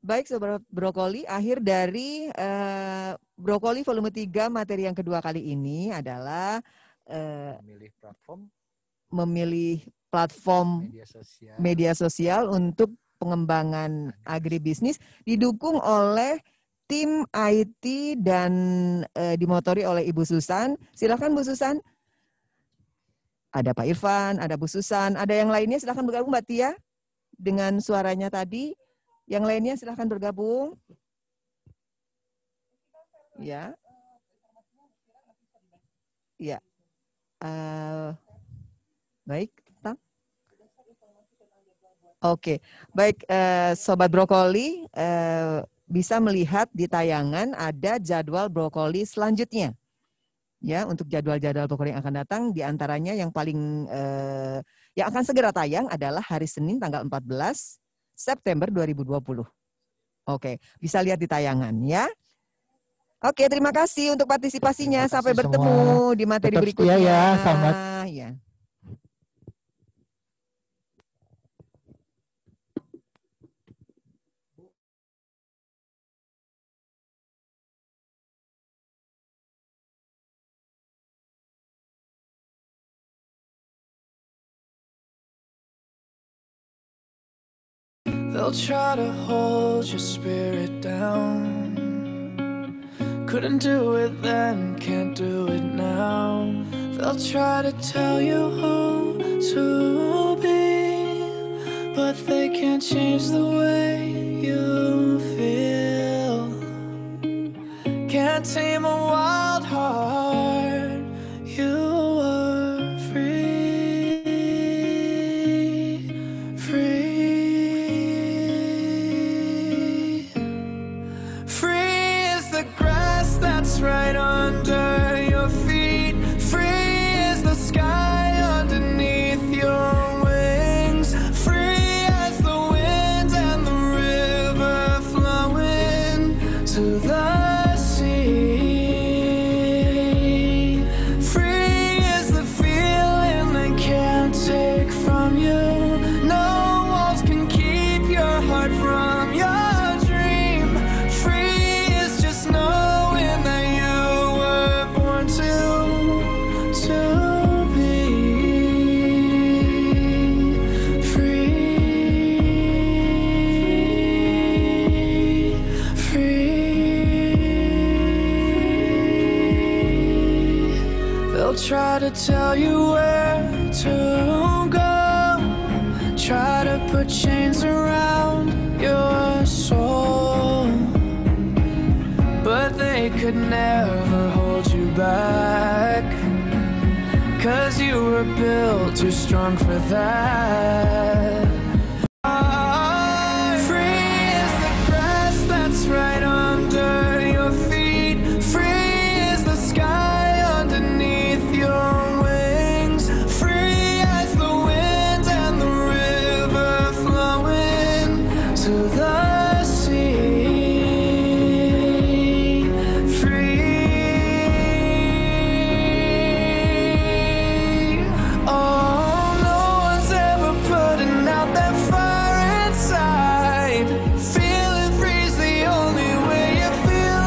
Baik Sobat Brokoli, akhir dari Brokoli volume 3 materi yang kedua kali ini adalah memilih platform media sosial untuk pengembangan agribisnis didukung oleh tim IT dan dimotori oleh Ibu Susan. Silakan Bu Susan. Ada Pak Irfan, ada Bu Susan, ada yang lainnya silakan bergabung Mbak Tia dengan suaranya tadi. Yang lainnya silahkan bergabung. Ya. Ya. Baik, Tang. Oke, baik Sobat Brokoli, bisa melihat di tayangan ada jadwal brokoli selanjutnya. Ya, untuk jadwal-jadwal brokoli yang akan datang, diantaranya yang paling yang akan segera tayang adalah hari Senin tanggal 14 September 2020. Oke, bisa lihat di tayangan ya. Oke, terima kasih untuk partisipasinya. Sampai bertemu di materi Tetap berikutnya. setia ya, selamat. Ya. They'll try to hold your spirit down. Couldn't do it then, can't do it now. They'll try to tell you who to be, but they can't change the way you feel. Can't tame a wild heart. You are free, free. That's right under your feet. Free as the sky underneath your wings. Free as the wind and the river flowing to the sea. Free is the feeling they can't take from you. No walls can keep your heart from your dream. Free is just knowing that try to tell you where to go, try to put chains around your soul, but they could never hold you back, 'cause you were built too strong for that. Free is the grass that's right under your feet. Free is the sky underneath your wings. Free as the wind and the river flowing to the sea. Free. Oh, no one's ever putting out that fire inside. Feeling free's the only way you feel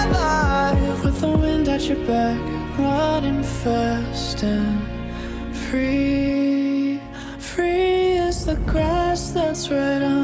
alive. With the wind at your back, running fast and free. Free as the grass that's right on